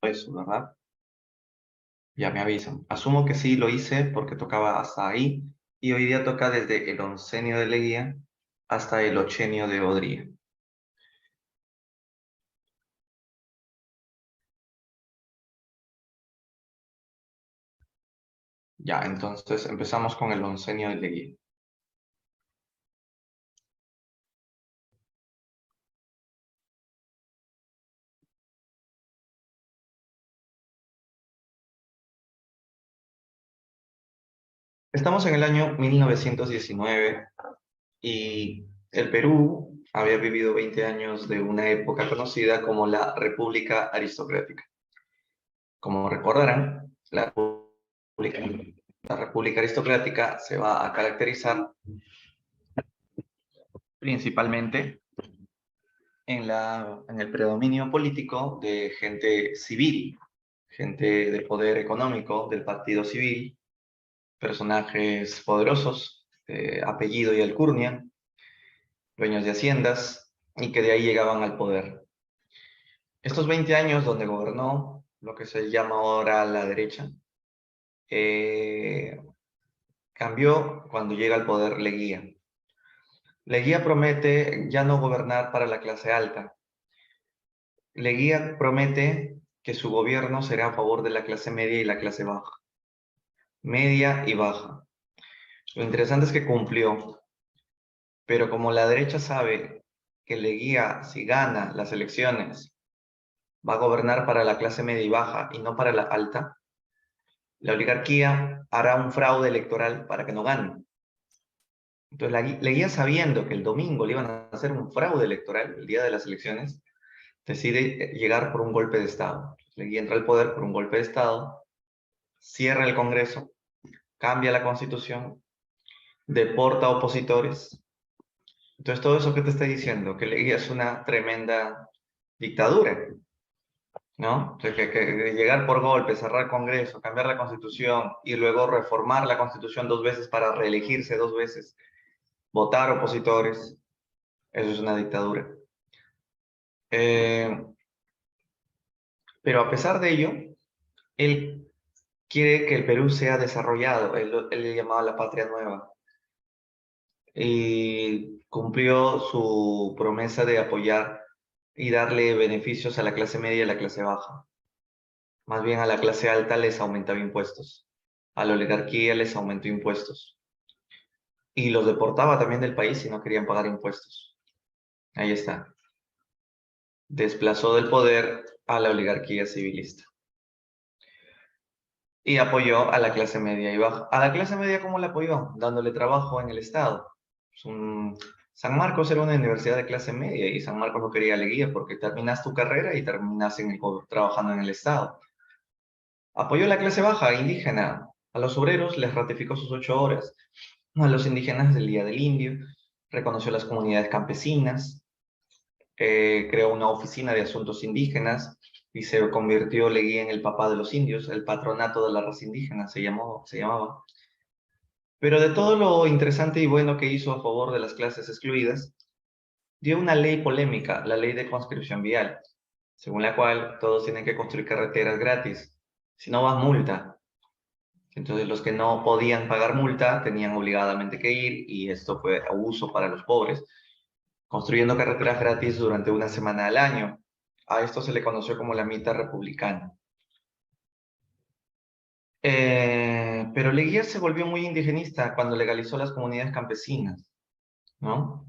eso, ¿verdad? Ya me avisan. Asumo que sí lo hice porque tocaba hasta ahí y hoy día toca desde el oncenio de Leguía hasta el ochenio de Odría. Ya, entonces empezamos con el oncenio de Leguía. Estamos en el año 1919 y el Perú había vivido 20 años de una época conocida como la República Aristocrática. Como recordarán, la República Aristocrática se va a caracterizar principalmente en el predominio político de gente civil, gente de poder económico del partido civil, personajes poderosos, apellido y alcurnia, dueños de haciendas, y que de ahí llegaban al poder. Estos 20 años donde gobernó lo que se llama ahora la derecha, eh, cambió cuando llega al poder Leguía. Leguía promete ya no gobernar para la clase alta. Leguía promete que su gobierno será a favor de la clase media y la clase baja. Media y baja. Lo interesante es que cumplió, pero como la derecha sabe que Leguía, si gana las elecciones, va a gobernar para la clase media y baja y no para la alta, la oligarquía hará un fraude electoral para que no gane. Entonces, Leguía, sabiendo que el domingo le iban a hacer un fraude electoral, el día de las elecciones, decide llegar por un golpe de Estado. Leguía entra al poder por un golpe de Estado, cierra el Congreso, cambia la Constitución, deporta a opositores. Entonces, todo eso que te estoy diciendo, que Leguía es una tremenda dictadura, ¿no? O sea, que llegar por golpe, cerrar el Congreso, cambiar la Constitución y luego reformar la Constitución 2 veces para reelegirse 2 veces, votar opositores, eso es una dictadura. Pero a pesar de ello, él quiere que el Perú sea desarrollado, él le llamaba la patria nueva, y cumplió su promesa de apoyar y darle beneficios a la clase media y a la clase baja. Más bien a la clase alta les aumentaba impuestos, a la oligarquía les aumentó impuestos, y los deportaba también del país si no querían pagar impuestos. Ahí está. Desplazó del poder a la oligarquía civilista. Y apoyó a la clase media y baja. ¿A la clase media cómo la apoyó? Dándole trabajo en el Estado. San Marcos era una universidad de clase media y San Marcos no quería Leguía porque terminas tu carrera y terminas trabajando en el Estado. Apoyó a la clase baja, indígena. A los obreros les ratificó sus 8 horas. A los indígenas el Día del Indio. Reconoció las comunidades campesinas. Creó una oficina de asuntos indígenas y se convirtió Leguía en el papá de los indios, el patronato de la raza indígena se llamaba. Pero de todo lo interesante y bueno que hizo a favor de las clases excluidas, dio una ley polémica, la ley de conscripción vial, según la cual todos tienen que construir carreteras gratis, si no vas multa. Entonces los que no podían pagar multa tenían obligadamente que ir y esto fue abuso para los pobres, construyendo carreteras gratis durante una semana al año. A esto se le conoció como la mitad republicana. Pero Leguía se volvió muy indigenista cuando legalizó las comunidades campesinas, ¿no?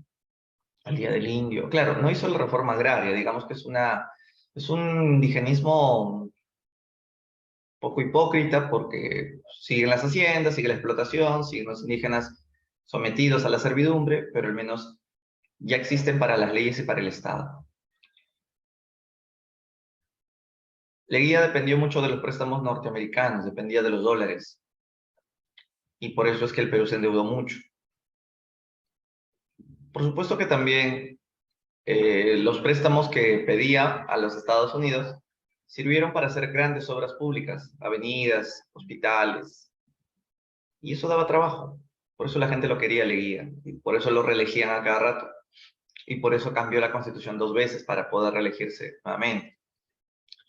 Al Día del Indio. Claro, no hizo la reforma agraria, digamos que es un indigenismo poco hipócrita porque siguen las haciendas, sigue la explotación, siguen los indígenas sometidos a la servidumbre, pero al menos ya existen para las leyes y para el Estado. Leguía dependió mucho de los préstamos norteamericanos, dependía de los dólares, y por eso es que el Perú se endeudó mucho. Por supuesto que también los préstamos que pedía a los Estados Unidos sirvieron para hacer grandes obras públicas, avenidas, hospitales, y eso daba trabajo. Por eso la gente lo quería Leguía, y por eso lo reelegían a cada rato, y por eso cambió la Constitución 2 veces para poder reelegirse nuevamente.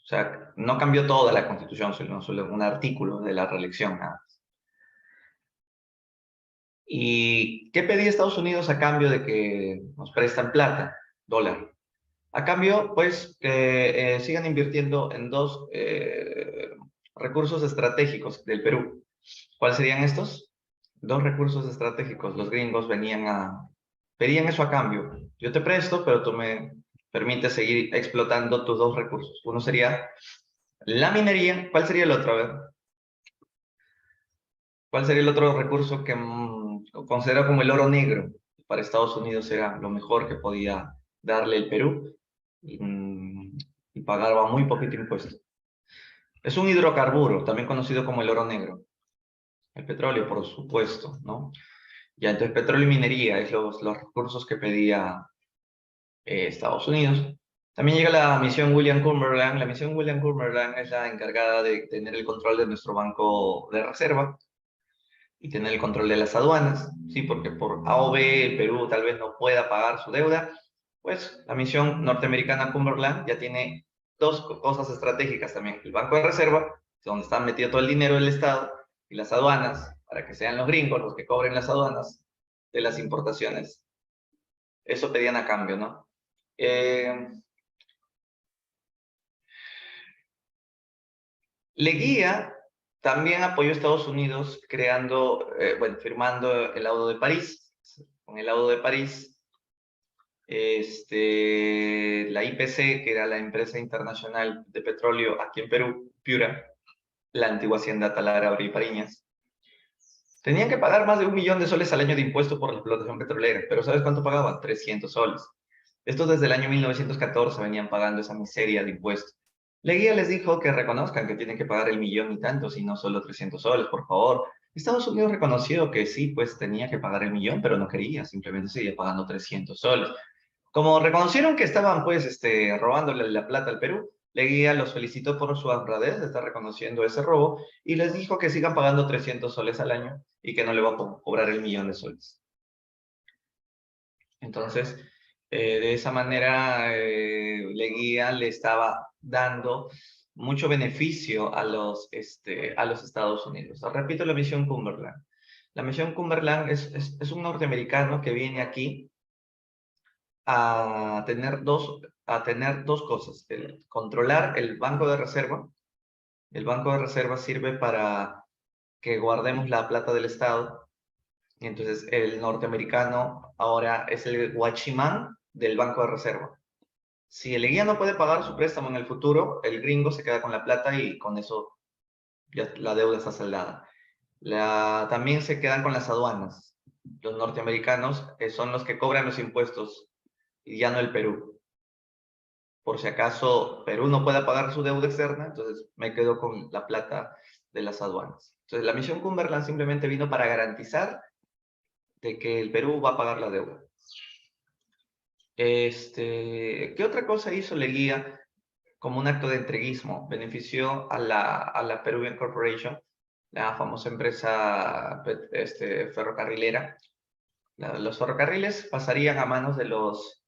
O sea, no cambió toda la Constitución, sino solo un artículo de la reelección, nada más. ¿Y qué pedía Estados Unidos a cambio de que nos prestan plata? Dólar. A cambio, pues, que sigan invirtiendo en dos recursos estratégicos del Perú. ¿Cuáles serían estos? Dos recursos estratégicos. Los gringos pedían eso a cambio. Yo te presto, pero tú me permites seguir explotando tus dos recursos. Uno sería la minería. ¿Cuál sería el otro? A ver. ¿Cuál sería el otro recurso que considera como el oro negro? Para Estados Unidos era lo mejor que podía darle el Perú y pagaba muy poquito impuesto. Es un hidrocarburo, también conocido como el oro negro. El petróleo, por supuesto, ¿no? Ya, entonces petróleo y minería es los recursos que pedía Estados Unidos. También llega la misión William Cumberland. La misión William Cumberland es la encargada de tener el control de nuestro banco de reserva y tener el control de las aduanas, ¿sí? Porque por A o B el Perú tal vez no pueda pagar su deuda, pues la misión norteamericana Cumberland ya tiene dos cosas estratégicas también. El banco de reserva, donde está metido todo el dinero del Estado, y las aduanas, para que sean los gringos los que cobren las aduanas de las importaciones. Eso pedían a cambio, ¿no? Leguía también apoyó a Estados Unidos firmando el Laudo de París. Con el Laudo de París, la IPC, que era la empresa internacional de petróleo aquí en Perú, Piura, la antigua hacienda Talara, Abril Pariñas, tenían que pagar más de 1.000.000 de soles al año de impuesto por la explotación petrolera. Pero ¿sabes cuánto pagaban? 300 soles. Estos desde el año 1914 venían pagando esa miseria de impuestos. Leguía les dijo que reconozcan que tienen que pagar el 1.000.000 y tantos y no solo 300 soles, por favor. Estados Unidos reconoció que sí, pues tenía que pagar el 1.000.000, pero no quería, simplemente seguía pagando 300 soles. Como reconocieron que estaban pues robándole la plata al Perú, Leguía los felicitó por su honradez de estar reconociendo ese robo y les dijo que sigan pagando 300 soles al año y que no le va a cobrar el 1.000.000 de soles. Entonces, de esa manera, Leguía le estaba dando mucho beneficio a los Estados Unidos. Repito, la misión Cumberland. La misión Cumberland es un norteamericano que viene aquí a tener dos cosas. Controlar el banco de reserva. El banco de reserva sirve para que guardemos la plata del Estado. Y entonces el norteamericano ahora es el guachimán del banco de reserva. Si el guía no puede pagar su préstamo en el futuro, el gringo se queda con la plata y con eso ya la deuda está saldada. También se quedan con las aduanas. Los norteamericanos son los que cobran los impuestos y ya no el Perú. Por si acaso Perú no pueda pagar su deuda externa, entonces me quedo con la plata de las aduanas. Entonces la misión Cumberland simplemente vino para garantizar de que el Perú va a pagar la deuda. ¿Qué otra cosa hizo Leguía como un acto de entreguismo? Benefició a la Peruvian Corporation, la famosa empresa ferrocarrilera. Los ferrocarriles pasarían a manos de los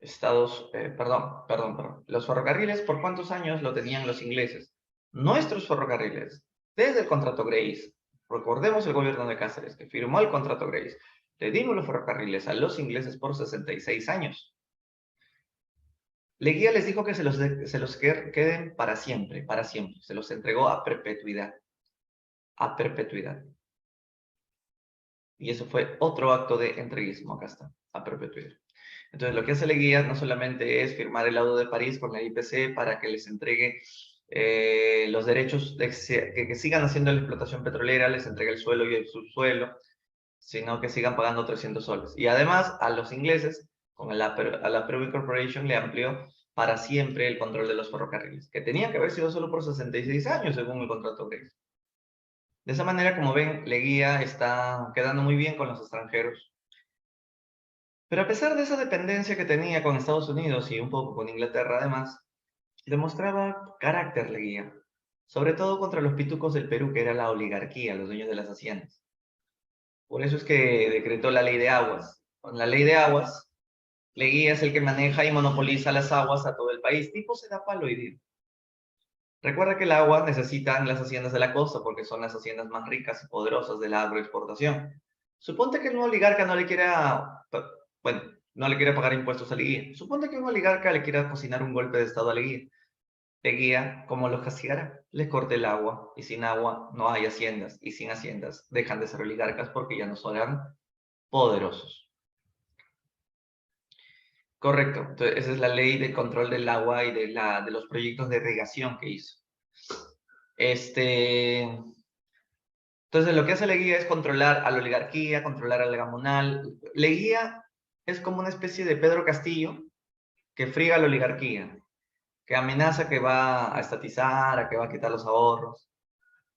estados, perdón. Los ferrocarriles, ¿por cuántos años lo tenían los ingleses? Nuestros ferrocarriles, desde el contrato Grace. Recordemos el gobierno de Cáceres, que firmó el contrato Grace. Le dimos los ferrocarriles a los ingleses por 66 años. Leguía les dijo que se los queden para siempre, para siempre. Se los entregó a perpetuidad. A perpetuidad. Y eso fue otro acto de entreguismo, acá está, a perpetuidad. Entonces, lo que hace Leguía no solamente es firmar el Laudo de París con la IPC para que les entregue los derechos de que sigan haciendo la explotación petrolera, les entregue el suelo y el subsuelo, sino que sigan pagando 300 soles. Y además, a los ingleses, a la Peruvian Corporation, le amplió para siempre el control de los ferrocarriles, que tenía que haber sido solo por 66 años, según el contrato Grace. De esa manera, como ven, Leguía está quedando muy bien con los extranjeros. Pero a pesar de esa dependencia que tenía con Estados Unidos y un poco con Inglaterra además, demostraba carácter Leguía, sobre todo contra los pitucos del Perú, que era la oligarquía, los dueños de las haciendas. Por eso es que decretó la ley de aguas. Con la ley de aguas, Leguía es el que maneja y monopoliza las aguas a todo el país. Tipo se da palo y Recuerda que el agua necesitan las haciendas de la costa porque son las haciendas más ricas y poderosas de la agroexportación. Suponte que un oligarca no le quiera, bueno, no le quiere pagar impuestos a Leguía. Suponte que un oligarca le quiera cocinar un golpe de estado a Leguía. Leguía, ¿cómo los castigará? Les corta el agua, y sin agua no hay haciendas, y sin haciendas dejan de ser oligarcas porque ya no son poderosos. Correcto. Entonces, esa es la ley de control del agua y de los proyectos de irrigación que hizo. Entonces, lo que hace Leguía es controlar a la oligarquía, controlar al gamonal. Leguía es como una especie de Pedro Castillo que friega a la oligarquía, que amenaza que va a estatizar, a que va a quitar los ahorros,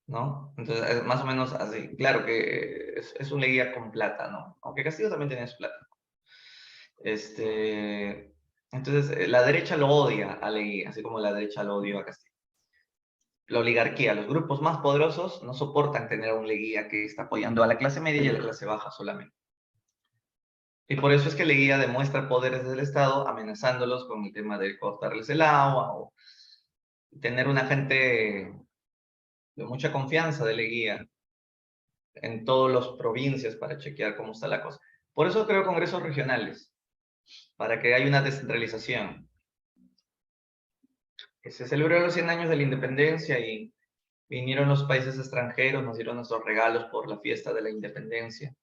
¿no? Entonces, es más o menos así. Claro que es un Leguía con plata, ¿no? Aunque Castillo también tenía su plata. Entonces, la derecha lo odia a Leguía, así como la derecha lo odió a Castillo. La oligarquía, los grupos más poderosos no soportan tener a un Leguía que está apoyando a la clase media y a la clase baja solamente. Y por eso es que Leguía demuestra poderes del Estado amenazándolos con el tema de cortarles el agua o tener una gente de mucha confianza de Leguía en todas las provincias para chequear cómo está la cosa. Por eso creo congresos regionales, para que haya una descentralización. Que se celebró los 100 años de la independencia y vinieron los países extranjeros, nos dieron nuestros regalos por la fiesta de la independencia.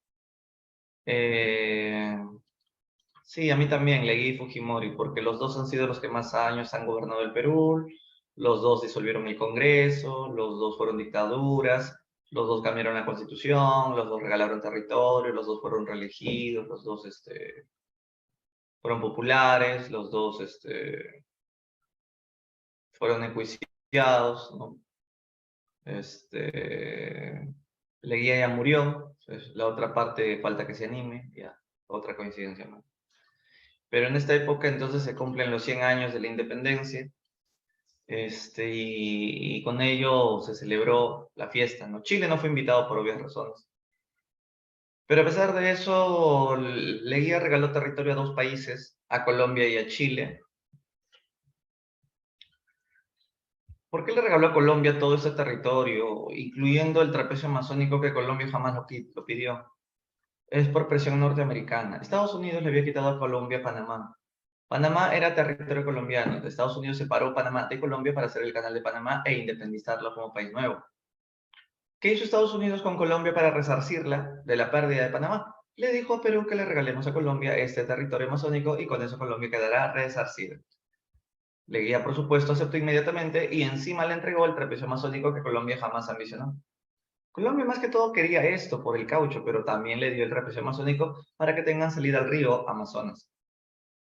Sí, a mí también, Leguía y Fujimori, porque los dos han sido los que más años han gobernado el Perú, los dos disolvieron el Congreso, los dos fueron dictaduras, los dos cambiaron la Constitución, los dos regalaron territorio, los dos fueron reelegidos, los dos fueron populares, los dos fueron enjuiciados, ¿no? Leguía ya murió, pues, la otra parte falta que se anime, ya, otra coincidencia más. Pero en esta época entonces se cumplen los 100 años de la independencia, y con ello se celebró la fiesta, ¿no? Chile no fue invitado por obvias razones. Pero a pesar de eso, Leguía regaló territorio a dos países, a Colombia y a Chile. ¿Por qué le regaló a Colombia todo ese territorio, incluyendo el trapecio amazónico que Colombia jamás lo pidió? Es por presión norteamericana. Estados Unidos le había quitado a Colombia Panamá. Panamá era territorio colombiano. Estados Unidos separó Panamá de Colombia para hacer el Canal de Panamá e independizarlo como país nuevo. ¿Qué hizo Estados Unidos con Colombia para resarcirla de la pérdida de Panamá? Le dijo a Perú que le regalemos a Colombia este territorio amazónico y con eso Colombia quedará resarcida. Leguía, por supuesto, aceptó inmediatamente y encima le entregó el trapecio amazónico que Colombia jamás ambicionó. Colombia más que todo quería esto por el caucho, pero también le dio el trapecio amazónico para que tengan salida al río Amazonas.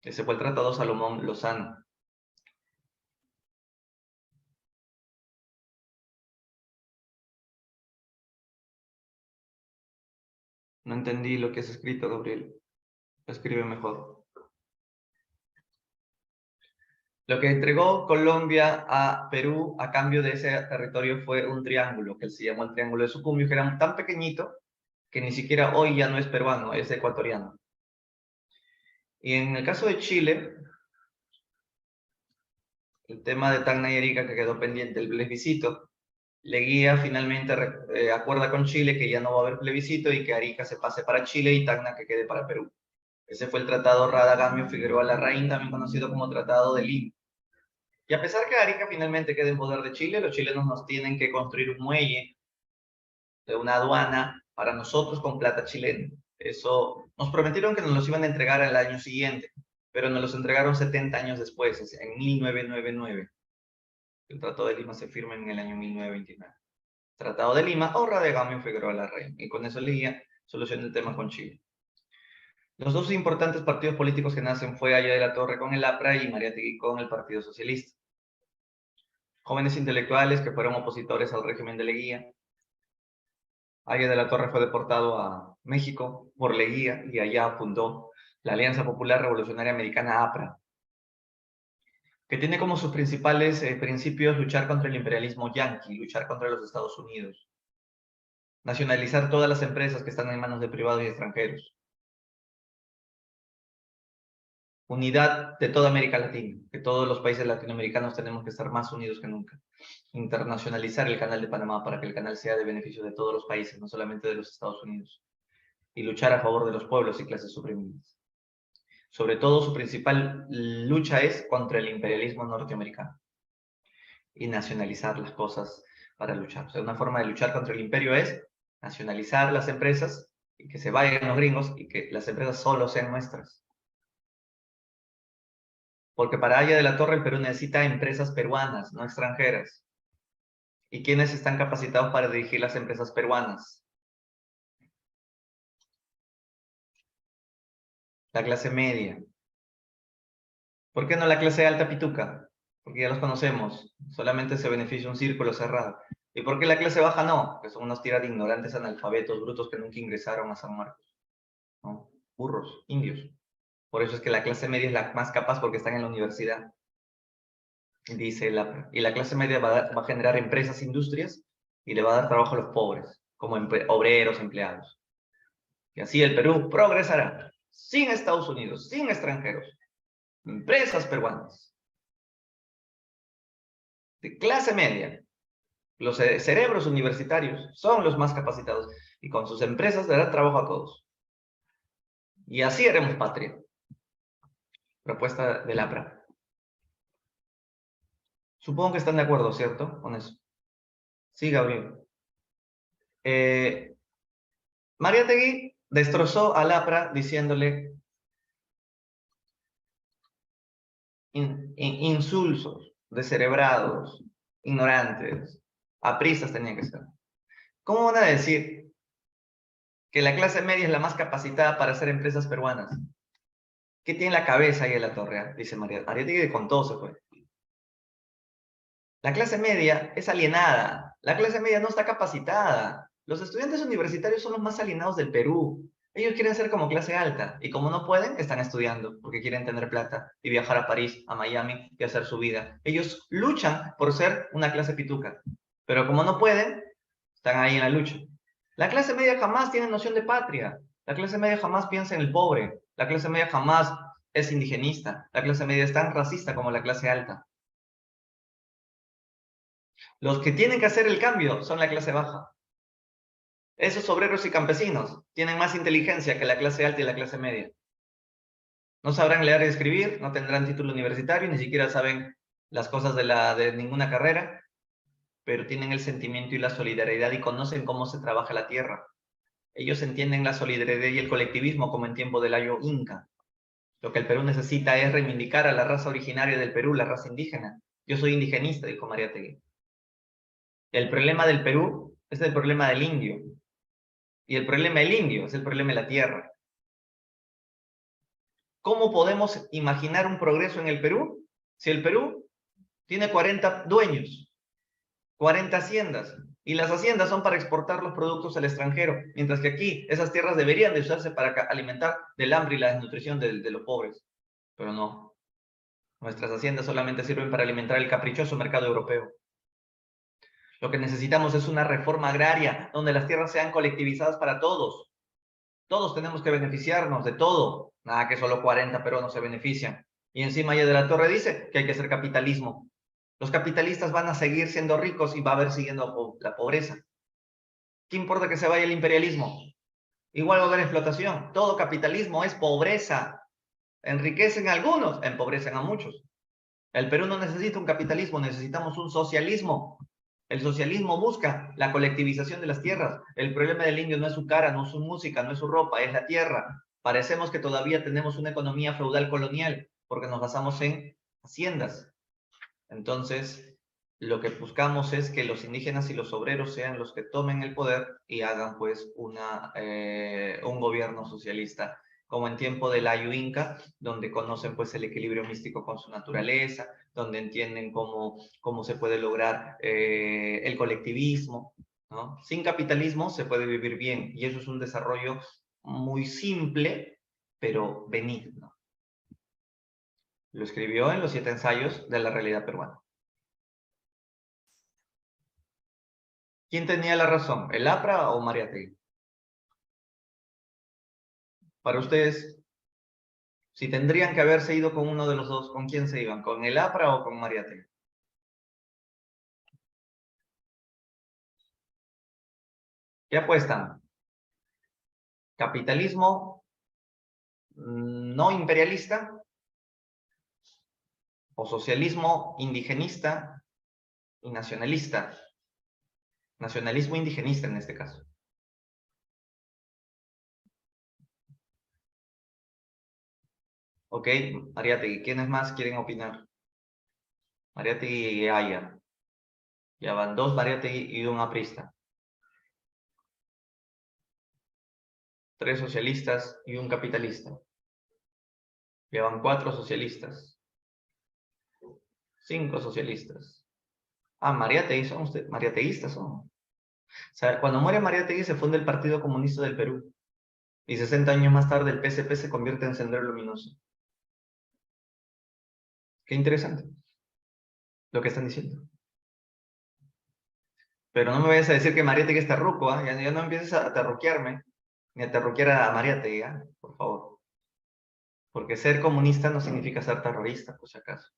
Ese fue el Tratado Salomón-Lozano. No entendí lo que has escrito, Gabriel. Escribe mejor. Lo que entregó Colombia a Perú a cambio de ese territorio fue un triángulo, que se llamó el Triángulo de Sucumbio, que era tan pequeñito que ni siquiera hoy ya no es peruano, es ecuatoriano. Y en el caso de Chile, el tema de Tacna y Arica que quedó pendiente el plebiscito, Leguía finalmente acuerda con Chile que ya no va a haber plebiscito y que Arica se pase para Chile y Tacna que quede para Perú. Ese fue el Tratado Radagamio-Figueroa Larraín, también conocido como Tratado de Lima. Y a pesar que Arica finalmente quede en poder de Chile, los chilenos nos tienen que construir un muelle de una aduana para nosotros con plata chilena. Eso, nos prometieron que nos los iban a entregar al año siguiente, pero nos los entregaron 70 años después, en 1999. El Tratado de Lima se firma en el año 1929. Tratado de Lima o Radagamio Figueroa Larraín. Y con eso Leguía soluciona el tema con Chile. Los dos importantes partidos políticos que nacen fue Aya de la Torre con el APRA y Mariátegui con el Partido Socialista. Jóvenes intelectuales que fueron opositores al régimen de Leguía. Aya de la Torre fue deportado a México por Leguía y allá fundó la Alianza Popular Revolucionaria Americana APRA, que tiene como sus principales principios luchar contra el imperialismo yanqui, luchar contra los Estados Unidos, nacionalizar todas las empresas que están en manos de privados y extranjeros, Unidad de toda América Latina, que todos los países latinoamericanos tenemos que estar más unidos que nunca. Internacionalizar el Canal de Panamá para que el canal sea de beneficio de todos los países, no solamente de los Estados Unidos. Y luchar a favor de los pueblos y clases oprimidas. Sobre todo, su principal lucha es contra el imperialismo norteamericano. Y nacionalizar las cosas para luchar. O sea, una forma de luchar contra el imperio es nacionalizar las empresas y que se vayan los gringos y que las empresas solo sean nuestras. Porque para Haya de la Torre el Perú necesita empresas peruanas, no extranjeras. ¿Y quiénes están capacitados para dirigir las empresas peruanas? La clase media. ¿Por qué no la clase alta pituca? Porque ya los conocemos, solamente se beneficia un círculo cerrado. ¿Y por qué la clase baja no? Que son unos tiras de ignorantes, analfabetos, brutos que nunca ingresaron a San Marcos, ¿no? Burros, indios. Por eso es que la clase media es la más capaz porque están en la universidad, dice el APRA. Y la clase media va a generar empresas, industrias, y le va a dar trabajo a los pobres, como obreros, empleados. Y así el Perú progresará, sin Estados Unidos, sin extranjeros. Empresas peruanas, de clase media. Los cerebros universitarios son los más capacitados y con sus empresas darán trabajo a todos. Y así haremos patria. Propuesta del APRA. Supongo que están de acuerdo, ¿cierto? Con eso. Sí, Gabriel. Mariátegui destrozó al APRA diciéndole insulsos, descerebrados, ignorantes, apristas tenían que ser. ¿Cómo van a decir que la clase media es la más capacitada para hacer empresas peruanas? ¿Qué tiene en la cabeza ahí en la torre? Dice Mariátegui, con todo se fue. La clase media es alienada. La clase media no está capacitada. Los estudiantes universitarios son los más alienados del Perú. Ellos quieren ser como clase alta y como no pueden, están estudiando porque quieren tener plata y viajar a París, a Miami y hacer su vida. Ellos luchan por ser una clase pituca, pero como no pueden, están ahí en la lucha. La clase media jamás tiene noción de patria. La clase media jamás piensa en el pobre. La clase media jamás es indigenista. La clase media es tan racista como la clase alta. Los que tienen que hacer el cambio son la clase baja. Esos obreros y campesinos tienen más inteligencia que la clase alta y la clase media. No sabrán leer y escribir, no tendrán título universitario, ni siquiera saben las cosas de ninguna carrera, pero tienen el sentimiento y la solidaridad y conocen cómo se trabaja la tierra. Ellos entienden la solidaridad y el colectivismo como en tiempo del ayo inca. Lo que el Perú necesita es reivindicar a la raza originaria del Perú, la raza indígena. Yo soy indigenista, dijo Mariátegui. El problema del Perú es el problema del indio. Y el problema del indio es el problema de la tierra. ¿Cómo podemos imaginar un progreso en el Perú si el Perú tiene 40 dueños, 40 haciendas, y las haciendas son para exportar los productos al extranjero, mientras que aquí esas tierras deberían de usarse para alimentar del hambre y la desnutrición de los pobres? Pero no, nuestras haciendas solamente sirven para alimentar el caprichoso mercado europeo. Lo que necesitamos es una reforma agraria donde las tierras sean colectivizadas para todos. Todos tenemos que beneficiarnos de todo. Nada que solo 40 peruanos se benefician. Y encima Haya de la Torre dice que hay que hacer capitalismo. Los capitalistas van a seguir siendo ricos y va a haber siguiendo la pobreza. ¿Qué importa que se vaya el imperialismo? Igual va a haber explotación. Todo capitalismo es pobreza. Enriquecen a algunos, empobrecen a muchos. El Perú no necesita un capitalismo, necesitamos un socialismo. El socialismo busca la colectivización de las tierras. El problema del indio no es su cara, no es su música, no es su ropa, es la tierra. Parecemos que todavía tenemos una economía feudal colonial porque nos basamos en haciendas. Entonces, lo que buscamos es que los indígenas y los obreros sean los que tomen el poder y hagan pues un gobierno socialista, como en tiempo del Ayu Inca, donde conocen pues el equilibrio místico con su naturaleza, donde entienden cómo se puede lograr el colectivismo, ¿no? Sin capitalismo se puede vivir bien y eso es un desarrollo muy simple, pero benigno. Lo escribió en los 7 ensayos de la realidad peruana. ¿Quién tenía la razón, el APRA o Mariátegui? Para ustedes, Si tendrían que haberse ido con uno de los dos, ¿con quién se iban? ¿Con el APRA o con Mariátegui? ¿Qué apuestan? ¿Capitalismo no imperialista o socialismo indigenista y nacionalista? Nacionalismo indigenista en este caso. Ok, Mariátegui, ¿quiénes más quieren opinar? Mariátegui y Aya. Ya van dos Mariátegui y un aprista. Tres socialistas y un capitalista. Ya van cuatro socialistas. Cinco socialistas. Ah, Mariátegui son ustedes. Mariateguistas son. O sea, cuando muere Mariátegui se funda el Partido Comunista del Perú. Y 60 años más tarde el PSP se convierte en Sendero Luminoso. Qué interesante lo que están diciendo. Pero no me vayas a decir que Mariátegui está ruco, ¿eh? Ya no empieces a terruquearme, ni a terruquear a Mariátegui, ¿eh? Por favor. Porque ser comunista no significa ser terrorista, por si acaso.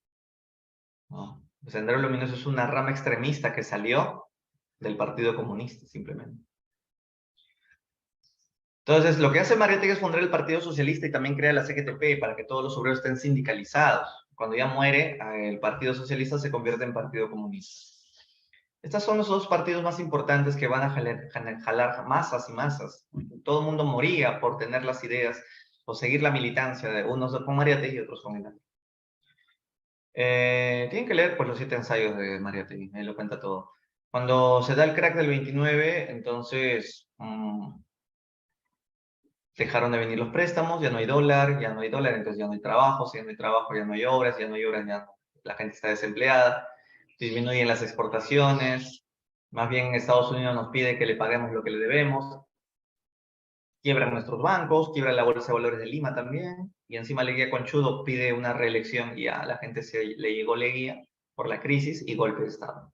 No. El Sendero Luminoso es una rama extremista que salió del Partido Comunista, simplemente. Entonces, lo que hace Mariátegui es fundar el Partido Socialista y también crea la CGTP para que todos los obreros estén sindicalizados. Cuando ya muere, el Partido Socialista se convierte en Partido Comunista. Estos son los dos partidos más importantes que van a jalar masas y masas. Todo el mundo moría por tener las ideas o seguir la militancia de unos con Mariátegui y otros con él. Tienen que leer pues, los 7 ensayos de Mariátegui, ahí lo cuenta todo. Cuando se da el crack del 29, entonces dejaron de venir los préstamos, ya no hay dólar, entonces ya no hay trabajo, si ya no hay trabajo, ya no hay obras, ya no hay obras, ya la gente está desempleada, disminuyen las exportaciones, más bien Estados Unidos nos pide que le paguemos lo que le debemos, quiebran nuestros bancos, quiebra la Bolsa de Valores de Lima también, y encima Leguía Conchudo pide una reelección y a la gente le llegó Leguía por la crisis y golpe de Estado.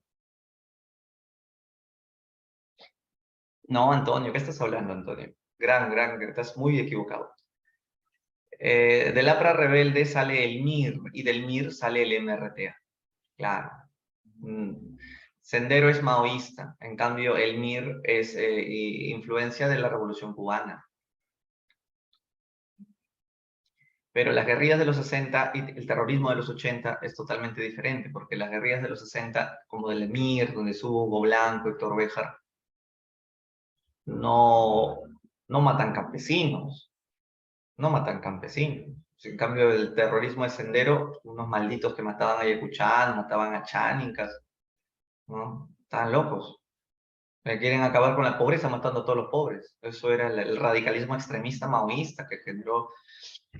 No, Antonio, ¿qué estás hablando, Antonio? Estás muy equivocado. Del APRA rebelde sale el MIR y del MIR sale el MRTA. Claro. Sendero es maoísta, en cambio el MIR es influencia de la Revolución Cubana. Pero las guerrillas de los 60 y el terrorismo de los 80 es totalmente diferente, porque las guerrillas de los 60, como del EMIR, donde estuvo Hugo Blanco, Héctor Béjar, no, no matan campesinos, no matan campesinos. En cambio, el terrorismo de Sendero, unos malditos que mataban a Yacuchán, mataban a chánicas, ¿no? Estaban locos. Quieren acabar con la pobreza matando a todos los pobres. Eso era el radicalismo extremista maoísta que generó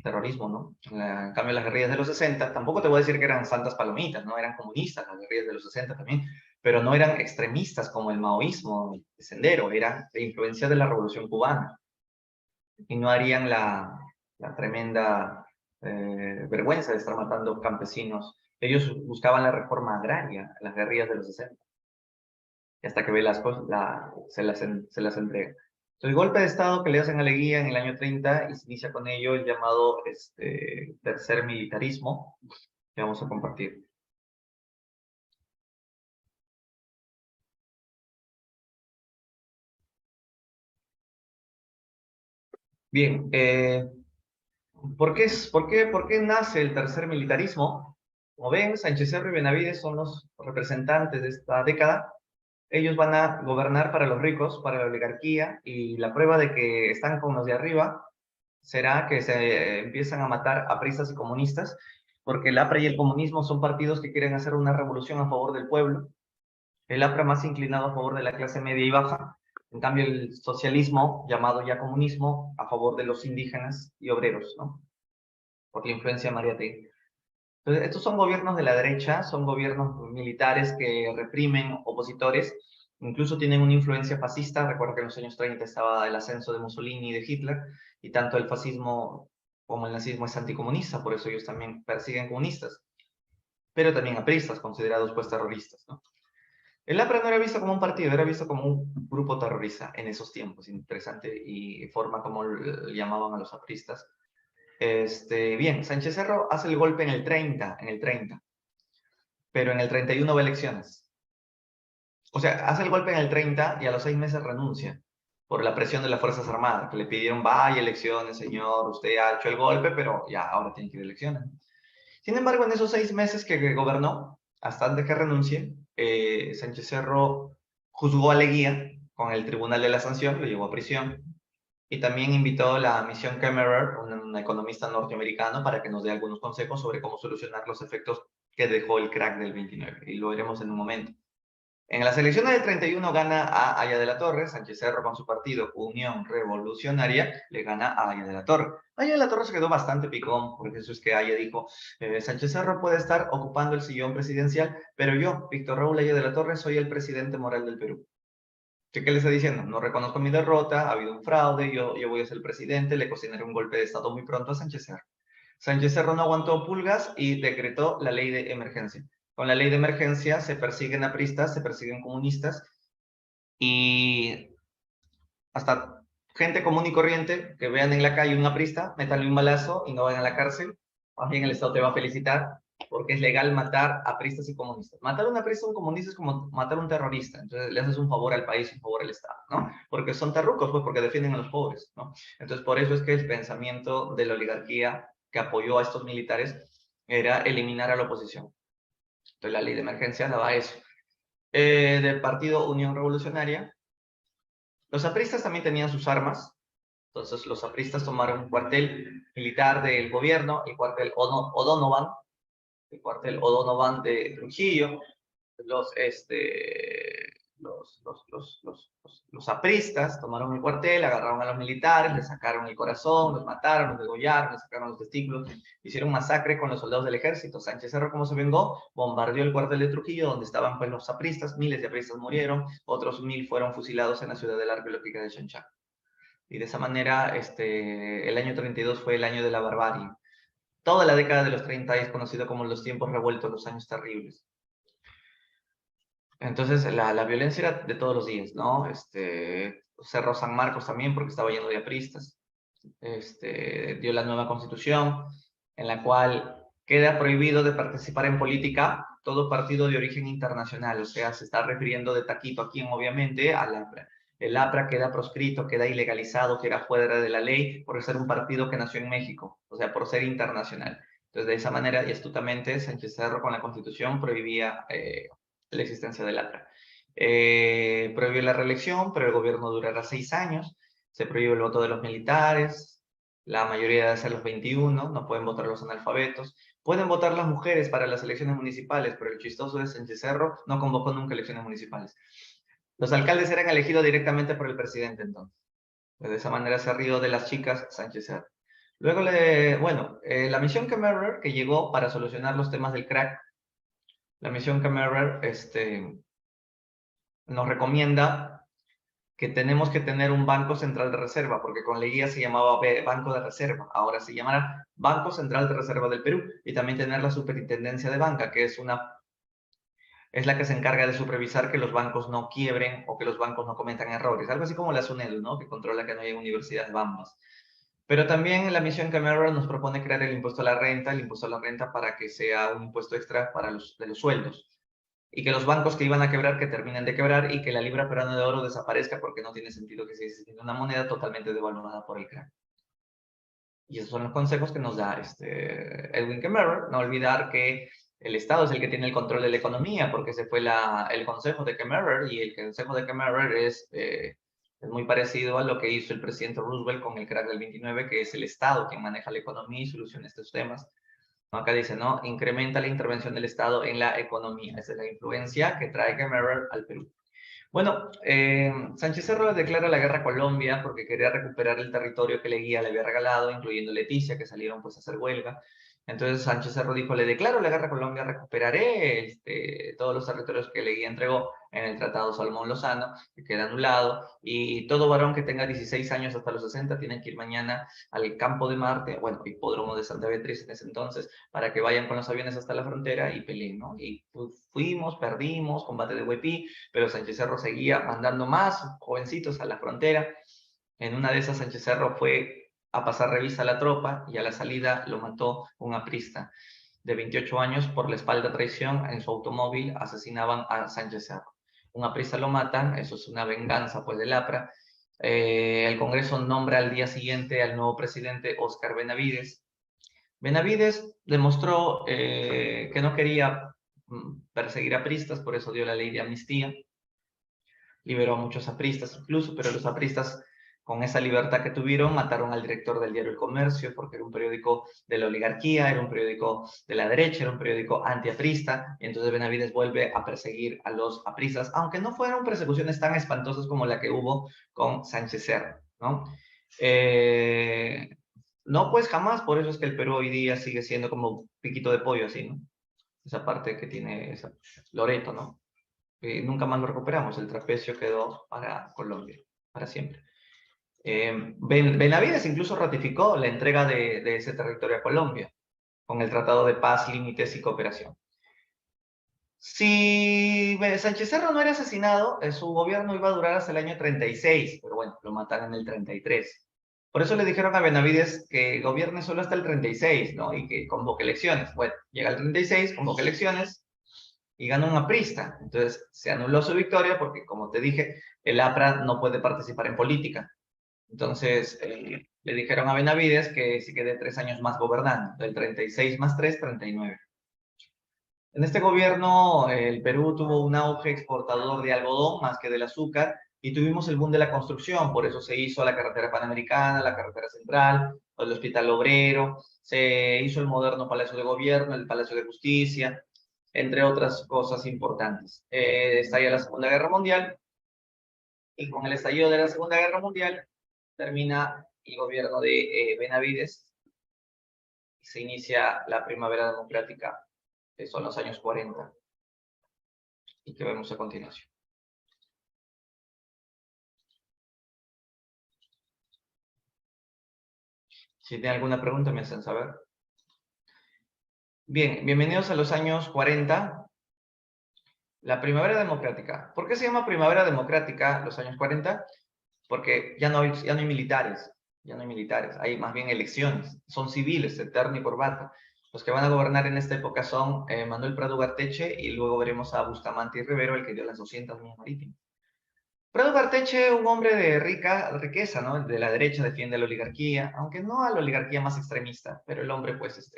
terrorismo, ¿no? En cambio, las guerrillas de los 60, tampoco te voy a decir que eran santas palomitas, ¿no? Eran comunistas las guerrillas de los 60 también, pero no eran extremistas como el maoísmo, el Sendero, eran de influencia de la Revolución Cubana. Y no harían la tremenda vergüenza de estar matando campesinos. Ellos buscaban la reforma agraria, las guerrillas de los 60. Y hasta que Velasco se las entrega. El golpe de Estado que le hacen a Leguía en el año 30 y se inicia con ello el llamado tercer militarismo que vamos a compartir. Bien, ¿por qué nace el tercer militarismo? Como ven, Sánchez Cerro y Benavides son los representantes de esta década. Ellos van a gobernar para los ricos, para la oligarquía, y la prueba de que están con los de arriba será que se empiezan a matar apristas y comunistas, porque el APRA y el comunismo son partidos que quieren hacer una revolución a favor del pueblo. El APRA más inclinado a favor de la clase media y baja, en cambio el socialismo, llamado ya comunismo, a favor de los indígenas y obreros, ¿no? Por la influencia de Mariátegui. Entonces, estos son gobiernos de la derecha, son gobiernos militares que reprimen opositores, incluso tienen una influencia fascista. Recuerdo que en los años 30 estaba el ascenso de Mussolini y de Hitler, y tanto el fascismo como el nazismo es anticomunista, por eso ellos también persiguen comunistas, pero también apristas, considerados pues terroristas, ¿no? El APRA no era visto como un partido, era visto como un grupo terrorista en esos tiempos, interesante, y forma como llamaban a los apristas. Bien, Sánchez Cerro hace el golpe en el 30, pero en el 31 va a elecciones. O sea, hace el golpe en el 30 y a los 6 meses renuncia por la presión de las Fuerzas Armadas, que le pidieron, vaya elecciones, señor, usted ha hecho el golpe, pero ya, ahora tiene que ir a elecciones. Sin embargo, en esos 6 meses que gobernó, hasta antes que renuncie, Sánchez Cerro juzgó a Leguía con el Tribunal de la Sanción, lo llevó a prisión, y también invitó a la misión Kemmerer, un economista norteamericano, para que nos dé algunos consejos sobre cómo solucionar los efectos que dejó el crack del 29, y lo veremos en un momento. En las elecciones del 31 gana a Aya de la Torre, Sánchez Cerro con su partido Unión Revolucionaria le gana a Aya de la Torre. Aya de la Torre se quedó bastante picón, porque eso es que Aya dijo, Sánchez Cerro puede estar ocupando el sillón presidencial, pero yo, Víctor Raúl Aya de la Torre, soy el presidente moral del Perú. ¿Qué le está diciendo? No reconozco mi derrota, ha habido un fraude, yo voy a ser el presidente, le cocinaré un golpe de Estado muy pronto a Sánchez Cerro. Sánchez Cerro no aguantó pulgas y decretó la ley de emergencia. Con la ley de emergencia se persiguen apristas, se persiguen comunistas y hasta gente común y corriente que vean en la calle un aprista, métanle un balazo y no vayan a la cárcel. Más bien el Estado te va a felicitar porque es legal matar a apristas y comunistas. Matar a un aprista o un comunista es como matar a un terrorista. Entonces le haces un favor al país, un favor al Estado, ¿no? Porque son terrucos, pues porque defienden a los pobres, ¿no? Entonces por eso es que el pensamiento de la oligarquía que apoyó a estos militares era eliminar a la oposición. Entonces la ley de emergencia daba eso. Del partido Unión Revolucionaria, los apristas también tenían sus armas. Entonces los apristas tomaron un cuartel militar del gobierno, el cuartel O'Donovan, de Trujillo. Los, los apristas tomaron el cuartel, agarraron a los militares, les sacaron el corazón, los mataron, los degollaron, les sacaron los testículos, hicieron masacre con los soldados del ejército. Sánchez Cerro, ¿cómo se vengó? Bombardeó el cuartel de Trujillo, donde estaban pues los apristas, miles de apristas murieron, otros 1000 fueron fusilados en la ciudad de la arqueológica de Chincha. Y de esa manera, el año 32 fue el año de la barbarie. Toda la década de los 30 es conocido como los tiempos revueltos, los años terribles. Entonces, la violencia era de todos los días, ¿no? Cerró San Marcos también porque estaba lleno de apristas. Dio la nueva constitución en la cual queda prohibido de participar en política todo partido de origen internacional, o sea, se está refiriendo de taquito aquí, obviamente, al APRA. El APRA queda proscrito, queda ilegalizado, queda fuera de la ley por ser un partido que nació en México, o sea, por ser internacional. Entonces, de esa manera, y astutamente, Sánchez Cerro con la Constitución prohibía la existencia del APRA. Prohibió la reelección, pero el gobierno durará 6 años. Se prohíbe el voto de los militares, la mayoría debe ser los 21, no pueden votar los analfabetos. Pueden votar las mujeres para las elecciones municipales, pero el chistoso es Sánchez Cerro no convocó nunca elecciones municipales. Los alcaldes eran elegidos directamente por el presidente entonces. De esa manera se rió de las chicas Sánchez Cerro. Luego, la misión Kemmerer, que llegó para solucionar los temas del crack, la misión Kemmerer nos recomienda que tenemos que tener un Banco Central de Reserva, porque con Leguía se llamaba Banco de Reserva, ahora se llamará Banco Central de Reserva del Perú, y también tener la Superintendencia de Banca, que es la que se encarga de supervisar que los bancos no quiebren o que los bancos no cometan errores, algo así como la SUNEDU, ¿no? Que controla que no haya universidades bambas. Pero también la misión Cameron nos propone crear el impuesto a la renta para que sea un impuesto extra para de los sueldos. Y que los bancos que iban a quebrar, que terminen de quebrar, y que la libra peruana de oro desaparezca porque no tiene sentido que siga siendo una moneda totalmente devaluada por el crack. Y esos son los consejos que nos da Edwin Cameron. No olvidar que el Estado es el que tiene el control de la economía, porque ese fue el consejo de Cameron, y el consejo de Cameron es muy parecido a lo que hizo el presidente Roosevelt con el crack del 29, que es el Estado quien maneja la economía y soluciona estos temas. Acá dice, ¿no? Incrementa la intervención del Estado en la economía. Esa es la influencia que trae Cameron al Perú. Bueno, Sánchez Cerro declara la guerra a Colombia porque quería recuperar el territorio que Leguía le había regalado, incluyendo Leticia, que salieron pues a hacer huelga. Entonces Sánchez Cerro dijo, le declaro la guerra a Colombia, recuperaré todos los territorios que Leguía entregó en el Tratado Salomón-Lozano, que queda anulado, y todo varón que tenga 16 años hasta los 60 tiene que ir mañana al campo de Marte, bueno, hipódromo de Santa Beatriz en ese entonces, para que vayan con los aviones hasta la frontera y peleen, ¿no? Y pues, fuimos, perdimos, combate de Huepí, pero Sánchez Cerro seguía mandando más jovencitos a la frontera. En una de esas, Sánchez Cerro fue a pasar revista a la tropa y a la salida lo mató un aprista de 28 años por la espalda traición. En su automóvil asesinaban a Sánchez Cerro. Un aprista lo matan, eso es una venganza pues del APRA. El Congreso nombra al día siguiente al nuevo presidente Óscar Benavides. Benavides demostró que no quería perseguir apristas, por eso dio la ley de amnistía. Liberó a muchos apristas incluso, pero los apristas, con esa libertad que tuvieron, mataron al director del diario El Comercio, porque era un periódico de la oligarquía, era un periódico de la derecha, era un periódico antiaprista, y entonces Benavides vuelve a perseguir a los apristas, aunque no fueron persecuciones tan espantosas como la que hubo con Sánchez Cerro, ¿no? No, pues jamás, por eso es que el Perú hoy día sigue siendo como un piquito de pollo, así, ¿no? Esa parte que tiene esa, Loreto, ¿no? Nunca más lo recuperamos, el trapecio quedó para Colombia, para siempre. Benavides incluso ratificó la entrega de ese territorio a Colombia, con el Tratado de Paz, Límites y Cooperación. Si Sánchez Cerro no era asesinado, su gobierno iba a durar hasta el año 36, pero bueno, lo mataron en el 33. Por eso le dijeron a Benavides que gobierne solo hasta el 36, ¿no? Y que convoque elecciones. Bueno, llega el 36, convoca elecciones, y gana un aprista. Entonces se anuló su victoria porque, como te dije, el APRA no puede participar en política. Entonces le dijeron a Benavides que se quede 3 años más gobernando, del 36 más 3, 39. En este gobierno el Perú tuvo un auge exportador de algodón más que del azúcar y tuvimos el boom de la construcción, por eso se hizo la carretera panamericana, la carretera central, el hospital obrero, se hizo el moderno Palacio de Gobierno, el Palacio de Justicia, entre otras cosas importantes. Estalla la Segunda Guerra Mundial y con el estallido de la Segunda Guerra Mundial termina el gobierno de Benavides y se inicia la Primavera Democrática, que son los años 40 y que vemos a continuación. Si tienen alguna pregunta me hacen saber. Bien, bienvenidos a los años 40. La Primavera Democrática. ¿Por qué se llama Primavera Democrática los años 40? Porque ya no hay militares, ya no hay militares, hay más bien elecciones, son civiles, de terno y corbata. Los que van a gobernar en esta época son Manuel Prado Ugarteche y luego veremos a Bustamante y Rivero, el que dio las 200 millas marítimas. Prado Ugarteche, un hombre de riqueza, ¿no? De la derecha defiende a la oligarquía, aunque no a la oligarquía más extremista, pero el hombre pues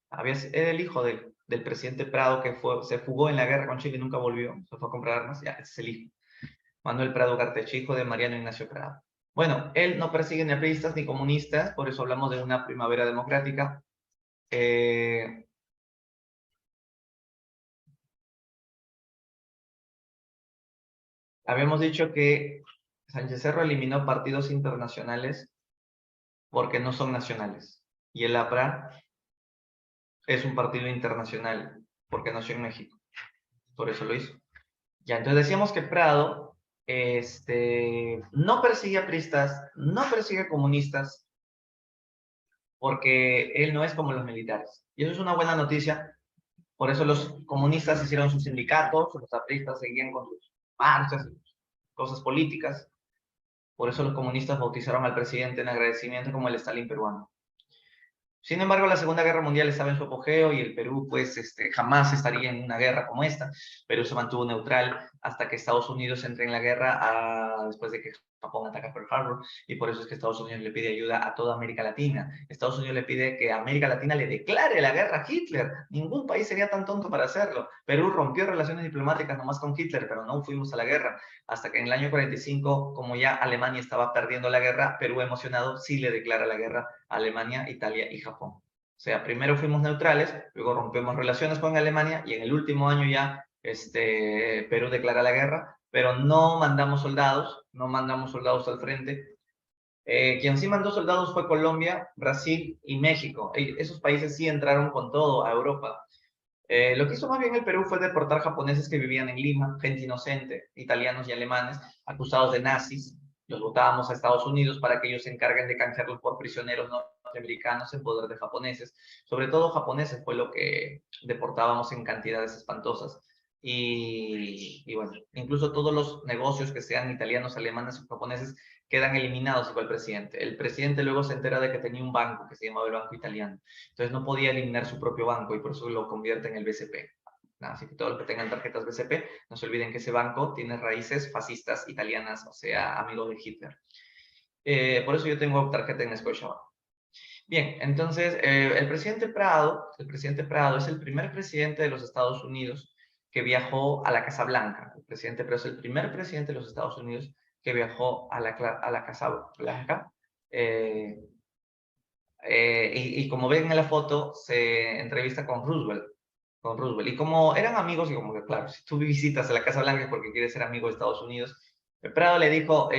era el hijo del presidente Prado que se fugó en la guerra con Chile y nunca volvió, se fue a comprar armas, ya, ese es el hijo. Manuel Prado Ugarteche, hijo de Mariano Ignacio Prado. Bueno, él no persigue ni apristas ni comunistas, por eso hablamos de una primavera democrática. Habíamos dicho que Sánchez Cerro eliminó partidos internacionales porque no son nacionales. Y el APRA es un partido internacional porque nació en México. Por eso lo hizo. Ya, entonces decíamos que Prado no persigue apristas, no persigue comunistas, porque él no es como los militares. Y eso es una buena noticia. Por eso los comunistas hicieron sus sindicatos, los apristas seguían con sus marchas, cosas políticas. Por eso los comunistas bautizaron al presidente en agradecimiento como el Stalin peruano. Sin embargo, la Segunda Guerra Mundial estaba en su apogeo y el Perú, pues, jamás estaría en una guerra como esta. Perú se mantuvo neutral hasta que Estados Unidos entre en la guerra después de que Japón ataca Pearl Harbor, y por eso es que Estados Unidos le pide ayuda a toda América Latina. Estados Unidos le pide que América Latina le declare la guerra a Hitler. Ningún país sería tan tonto para hacerlo. Perú rompió relaciones diplomáticas nomás con Hitler, pero no fuimos a la guerra. Hasta que en el año 45, como ya Alemania estaba perdiendo la guerra, Perú emocionado sí le declara la guerra a Alemania, Italia y Japón. O sea, primero fuimos neutrales, luego rompemos relaciones con Alemania y en el último año ya Perú declara la guerra, pero no mandamos soldados al frente. Quien sí mandó soldados fue Colombia, Brasil y México. Esos países sí entraron con todo a Europa. Lo que hizo más bien el Perú fue deportar japoneses que vivían en Lima, gente inocente, italianos y alemanes, acusados de nazis. Los botábamos a Estados Unidos para que ellos se encarguen de canjearlos por prisioneros norteamericanos en poder de japoneses. Sobre todo japoneses fue lo que deportábamos en cantidades espantosas. y bueno, incluso todos los negocios que sean italianos, alemanes o japoneses quedan eliminados por el presidente. El presidente luego se entera de que tenía un banco que se llamaba el Banco Italiano, entonces no podía eliminar su propio banco y por eso lo convierte en el BCP. Así que todos los que tengan tarjetas BCP, no se olviden que ese banco tiene raíces fascistas italianas, o sea, amigo de Hitler. Por eso yo tengo tarjeta en Scotiabank. Bien, entonces el presidente Prado es el primer presidente de los Estados Unidos que viajó a la Casa Blanca. El presidente Prado es el primer presidente de los Estados Unidos que viajó a la Casa Blanca. Eh, y como ven en la foto, se entrevista con Roosevelt. Con Roosevelt. Y como eran amigos, y como que, claro, si tú visitas a la Casa Blanca es porque quieres ser amigo de Estados Unidos, Prado le dijo,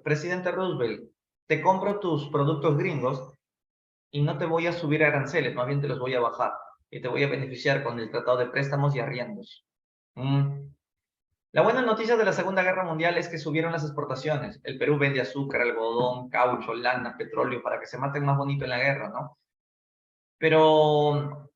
presidente Roosevelt, te compro tus productos gringos y no te voy a subir aranceles, más bien te los voy a bajar y te voy a beneficiar con el tratado de préstamos y arriendos. Mm. La buena noticia de la Segunda Guerra Mundial es que subieron las exportaciones. El Perú vende azúcar, algodón, caucho, lana, petróleo para que se maten más bonito en la guerra, ¿no? Pero,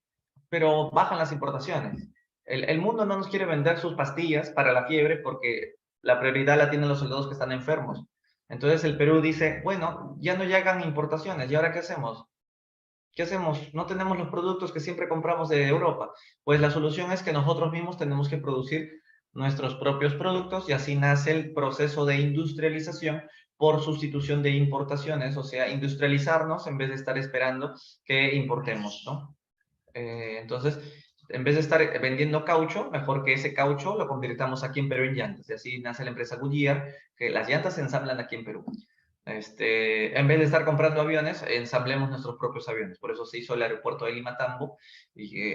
pero bajan las importaciones. El mundo no nos quiere vender sus pastillas para la fiebre porque la prioridad la tienen los soldados que están enfermos. Entonces el Perú dice, bueno, ya no llegan importaciones, ¿y ahora qué hacemos? ¿Qué hacemos? No tenemos los productos que siempre compramos de Europa. Pues la solución es que nosotros mismos tenemos que producir nuestros propios productos y así nace el proceso de industrialización por sustitución de importaciones, o sea, industrializarnos en vez de estar esperando que importemos, ¿no? Entonces, en vez de estar vendiendo caucho, mejor que ese caucho lo convirtamos aquí en Perú en llantas. Y así nace la empresa Goodyear, que las llantas se ensamblan aquí en Perú. En vez de estar comprando aviones, ensamblemos nuestros propios aviones. Por eso se hizo el aeropuerto de Limatambo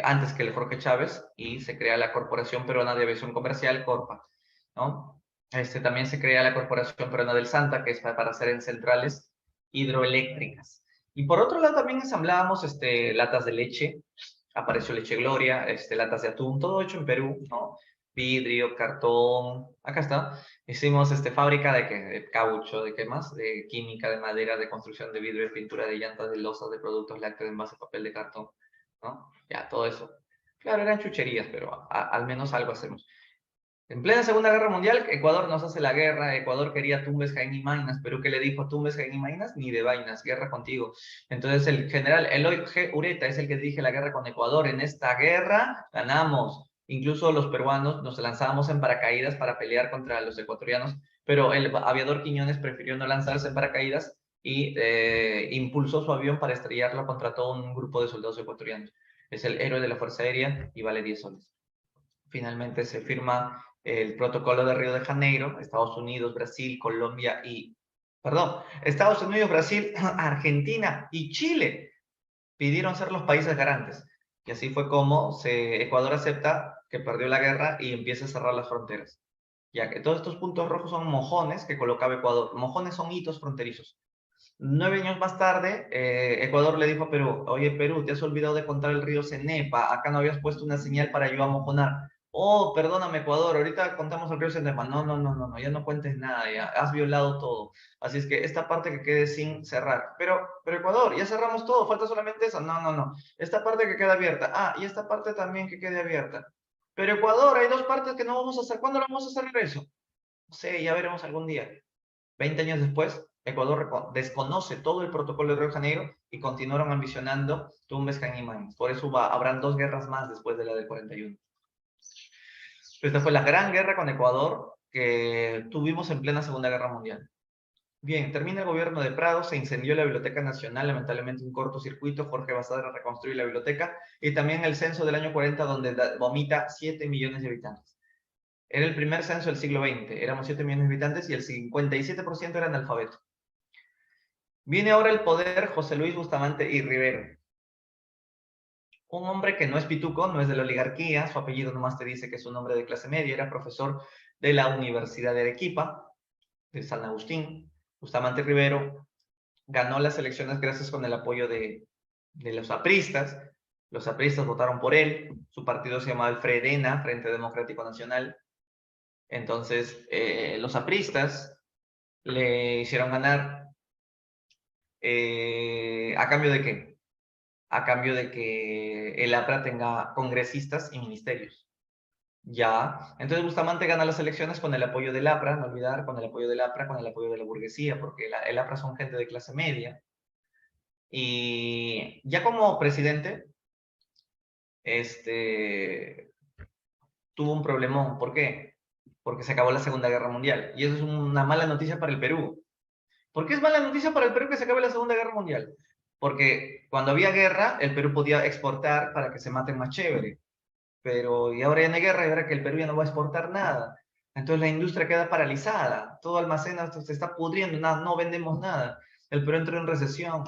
antes que el Jorge Chávez y se crea la Corporación Peruana de Aviación Comercial, Corpa, ¿no? También se crea la Corporación Peruana del Santa, que es para hacer en centrales hidroeléctricas. Y por otro lado también ensamblábamos latas de leche, apareció Leche Gloria, latas de atún, todo hecho en Perú, ¿no? Vidrio, cartón, acá está. Hicimos fábrica de, ¿qué? De caucho, ¿de qué más? De química, de madera, de construcción de vidrio, de pintura de llantas, de losas, de productos lácteos, de envase, papel de cartón, ¿no? Ya, todo eso. Claro, eran chucherías, pero al menos algo hacemos. En plena Segunda Guerra Mundial, Ecuador nos hace la guerra, Ecuador quería Tumbes, Jaén y Maynas, Perú que le dijo Tumbes, Jaén y Maynas, ni de vainas, guerra contigo. Entonces el general Eloy G. Ureta es el que dirige la guerra con Ecuador. En esta guerra ganamos. Incluso los peruanos nos lanzábamos en paracaídas para pelear contra los ecuatorianos, pero el aviador Quiñones prefirió no lanzarse en paracaídas y impulsó su avión para estrellarlo contra todo un grupo de soldados ecuatorianos. Es el héroe de la Fuerza Aérea y vale 10 soles. Finalmente se firma el protocolo de Río de Janeiro, Estados Unidos, Brasil, Colombia y, perdón, Estados Unidos, Brasil, Argentina y Chile pidieron ser los países garantes. Y así fue como Ecuador acepta que perdió la guerra y empieza a cerrar las fronteras. Ya que todos estos puntos rojos son mojones que colocaba Ecuador. Mojones son hitos fronterizos. 9 años más tarde, Ecuador le dijo a Perú, oye Perú, te has olvidado de contar el río Cenepa, acá no habías puesto una señal para yo amojonar. Oh, perdóname Ecuador, ahorita contamos el río Cenepa. No, no, no, no, no, ya no cuentes nada, ya has violado todo. Así es que esta parte que quede sin cerrar. Pero Ecuador, ya cerramos todo, falta solamente eso. No, no, no. Esta parte que queda abierta. Ah, y esta parte también que quede abierta. Pero Ecuador, hay dos partes que no vamos a hacer. ¿Cuándo lo vamos a hacer eso? No sé, ya veremos algún día. 20 años después, Ecuador desconoce todo el protocolo de Río de Janeiro y continuaron ambicionando Tumbes, Jaén y Maynas. Por eso habrán dos guerras más después de la del 41. Esta fue la gran guerra con Ecuador que tuvimos en plena Segunda Guerra Mundial. Bien, termina el gobierno de Prado, se incendió la Biblioteca Nacional, lamentablemente un cortocircuito, Jorge Basadre reconstruye la biblioteca, y también el censo del año 40, donde vomita 7 millones de habitantes. Era el primer censo del siglo XX, éramos 7 millones de habitantes y el 57% era analfabeto. Viene ahora el poder José Luis Bustamante y Rivero. Un hombre que no es pituco, no es de la oligarquía, su apellido nomás te dice que es un hombre de clase media, era profesor de la Universidad de Arequipa, de San Agustín. Bustamante Rivero ganó las elecciones gracias con el apoyo de los apristas. Los apristas votaron por él, su partido se llamaba el FREDENA, Frente Democrático Nacional. Entonces, los apristas le hicieron ganar ¿a cambio de qué? A cambio de que el APRA tenga congresistas y ministerios. Ya, entonces Bustamante gana las elecciones con el apoyo del APRA, no olvidar, con el apoyo del APRA, con el apoyo de la burguesía, porque el APRA son gente de clase media. Y ya como presidente, tuvo un problemón. ¿Por qué? Porque se acabó la Segunda Guerra Mundial. Y eso es una mala noticia para el Perú. ¿Por qué es mala noticia para el Perú que se acabe la Segunda Guerra Mundial? Porque cuando había guerra, el Perú podía exportar para que se maten más chévere. Pero y ahora ya no hay guerra, y ahora que el Perú ya no va a exportar nada. Entonces la industria queda paralizada, todo almacena, se está pudriendo, nada, no vendemos nada. El Perú entró en recesión.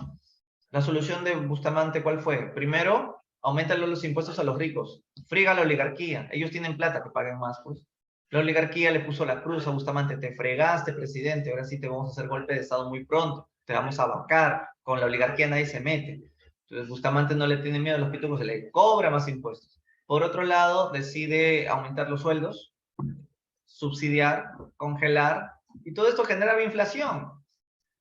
La solución de Bustamante, ¿cuál fue? Primero, aumentan los impuestos a los ricos. Friga a la oligarquía. Ellos tienen plata que paguen más, pues. La oligarquía le puso la cruz a Bustamante. Te fregaste, presidente. Ahora sí te vamos a hacer golpe de Estado muy pronto. Te vamos a vacar. Con la oligarquía nadie se mete. Entonces Bustamante no le tiene miedo a los pitujos, se le cobra más impuestos. Por otro lado, decide aumentar los sueldos, subsidiar, congelar, y todo esto generaba inflación.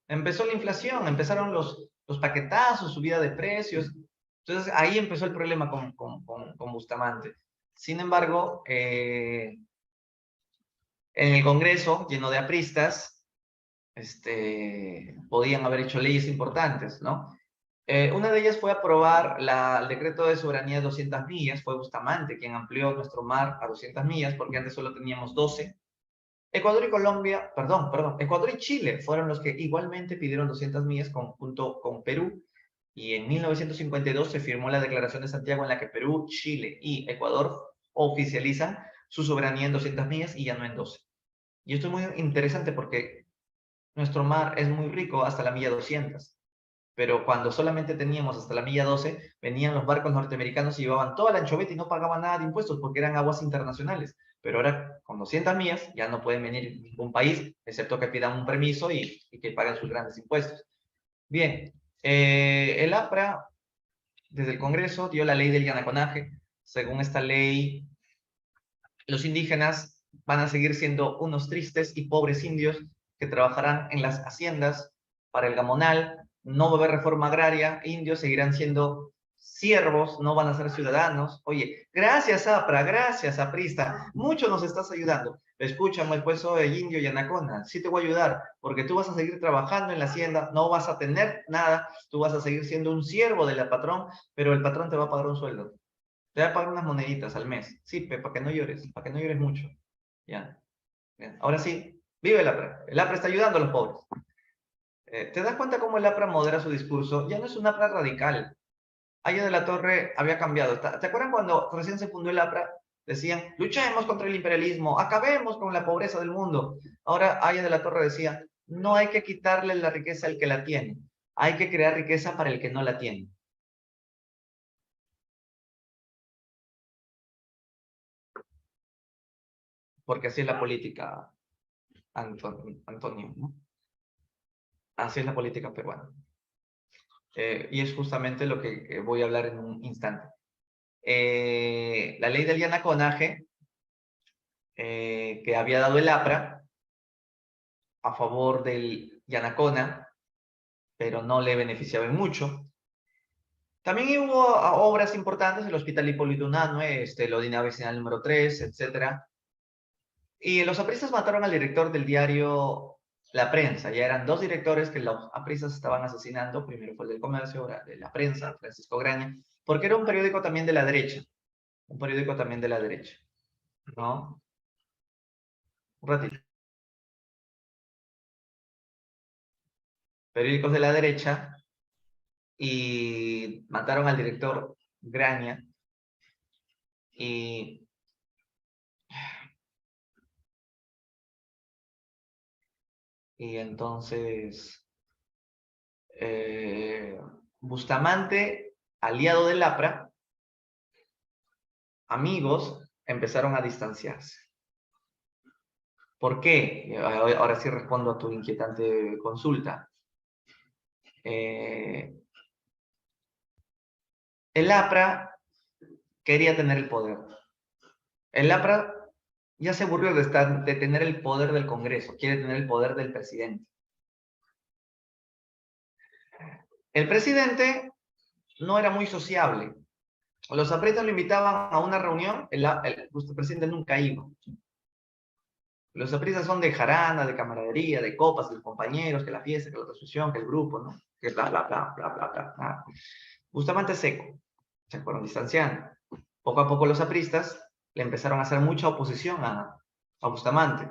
Empezó la inflación, empezaron los paquetazos, subida de precios. Entonces ahí empezó el problema con Bustamante. Sin embargo, en el Congreso, lleno de apristas, podían haber hecho leyes importantes, ¿no? Una de ellas fue aprobar el decreto de soberanía de 200 millas, fue Bustamante quien amplió nuestro mar a 200 millas, porque antes solo teníamos 12. Ecuador y Colombia, perdón, Ecuador y Chile fueron los que igualmente pidieron 200 millas junto con Perú, y en 1952 se firmó la Declaración de Santiago en la que Perú, Chile y Ecuador oficializan su soberanía en 200 millas y ya no en 12. Y esto es muy interesante porque nuestro mar es muy rico hasta la milla 200. Pero cuando solamente teníamos hasta la milla 12, venían los barcos norteamericanos y llevaban toda la anchoveta y no pagaban nada de impuestos porque eran aguas internacionales. Pero ahora, con 200 millas, ya no pueden venir ningún país, excepto que pidan un permiso y que paguen sus grandes impuestos. Bien, el APRA, desde el Congreso, dio la ley del llanaconaje. Según esta ley, los indígenas van a seguir siendo unos tristes y pobres indios que trabajarán en las haciendas para el gamonal. No va a haber reforma agraria, indios seguirán siendo siervos, no van a ser ciudadanos. Oye, gracias APRA, gracias APRista, mucho nos estás ayudando. Escúchame, pues soy indio y anacona, sí te voy a ayudar, porque tú vas a seguir trabajando en la hacienda, no vas a tener nada, tú vas a seguir siendo un siervo del patrón, pero el patrón te va a pagar un sueldo. Te voy a pagar unas moneditas al mes. Sí, para que no llores, para que no llores mucho. Ya. Bien. Ahora sí, vive el APRA. El APRA está ayudando a los pobres. ¿Te das cuenta cómo el APRA modera su discurso? Ya no es un APRA radical. Aya de la Torre había cambiado. ¿Te acuerdan cuando recién se fundó el APRA? Decían, luchemos contra el imperialismo, acabemos con la pobreza del mundo. Ahora Aya de la Torre decía, no hay que quitarle la riqueza al que la tiene. Hay que crear riqueza para el que no la tiene. Porque así es la política, Antonio, ¿no? Así es la política peruana. Y es justamente lo que voy a hablar en un instante. La ley del llanaconaje que había dado el APRA a favor del Yanacona, pero no le beneficiaba en mucho. También hubo obras importantes, el Hospital Hipólito Unanue, el Odina Vecinal número 3, etc. Y los apristas mataron al director del diario La Prensa. Ya eran dos directores que los apristas estaban asesinando. Primero fue el del Comercio, ahora de La Prensa, Francisco Graña, porque era un periódico también de la derecha. Un periódico también de la derecha, ¿no? Un ratito. Periódicos de la derecha, y mataron al director Graña. Y, y entonces Bustamante, aliado del APRA, amigos, empezaron a distanciarse. ¿Por qué? Ahora sí respondo a tu inquietante consulta. El APRA quería tener el poder. El APRA ya se aburrió de tener el poder del Congreso, quiere tener el poder del presidente. El presidente no era muy sociable. Los apristas lo invitaban a una reunión, el presidente nunca iba. Los apristas son de jarana, de camaradería, de copas, de los compañeros, que la fiesta, que la asociación, que el grupo, ¿no? Que bla, bla, bla, bla, bla, bla, bla. Bustamante seco, se fueron distanciando. Poco a poco los apristas le empezaron a hacer mucha oposición a Bustamante.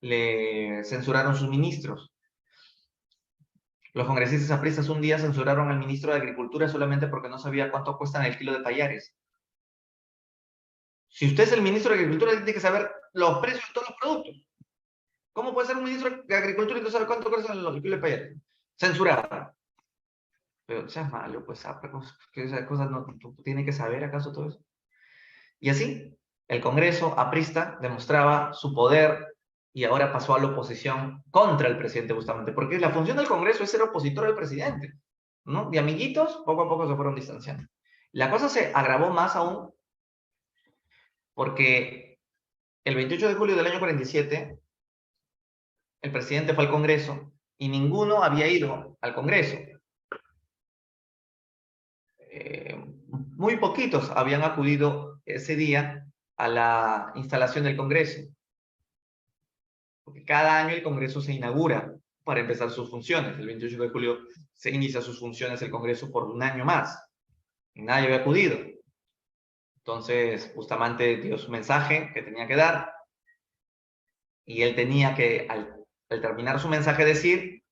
Le censuraron sus ministros. Los congresistas apristas un día censuraron al ministro de Agricultura solamente porque no sabía cuánto cuestan el kilo de payares. Si usted es el ministro de Agricultura, tiene que saber los precios de todos los productos. ¿Cómo puede ser un ministro de Agricultura y no sabe cuánto cuesta el kilo de payares? Censurado. Pero seas malo, pues, que esas cosas no tiene que saber acaso todo eso. Y así, el Congreso aprista demostraba su poder y ahora pasó a la oposición contra el presidente Bustamante, porque la función del Congreso es ser opositor al presidente, ¿no? De amiguitos, poco a poco se fueron distanciando. La cosa se agravó más aún porque el 28 de julio del año 47, el presidente fue al Congreso y ninguno había ido al Congreso. Muy poquitos habían acudido ese día a la instalación del Congreso. Porque cada año el Congreso se inaugura para empezar sus funciones. El 28 de julio se inicia sus funciones el Congreso por un año más. Y nadie había acudido. Entonces, Bustamante dio su mensaje que tenía que dar. Y él tenía que, al terminar su mensaje, decir: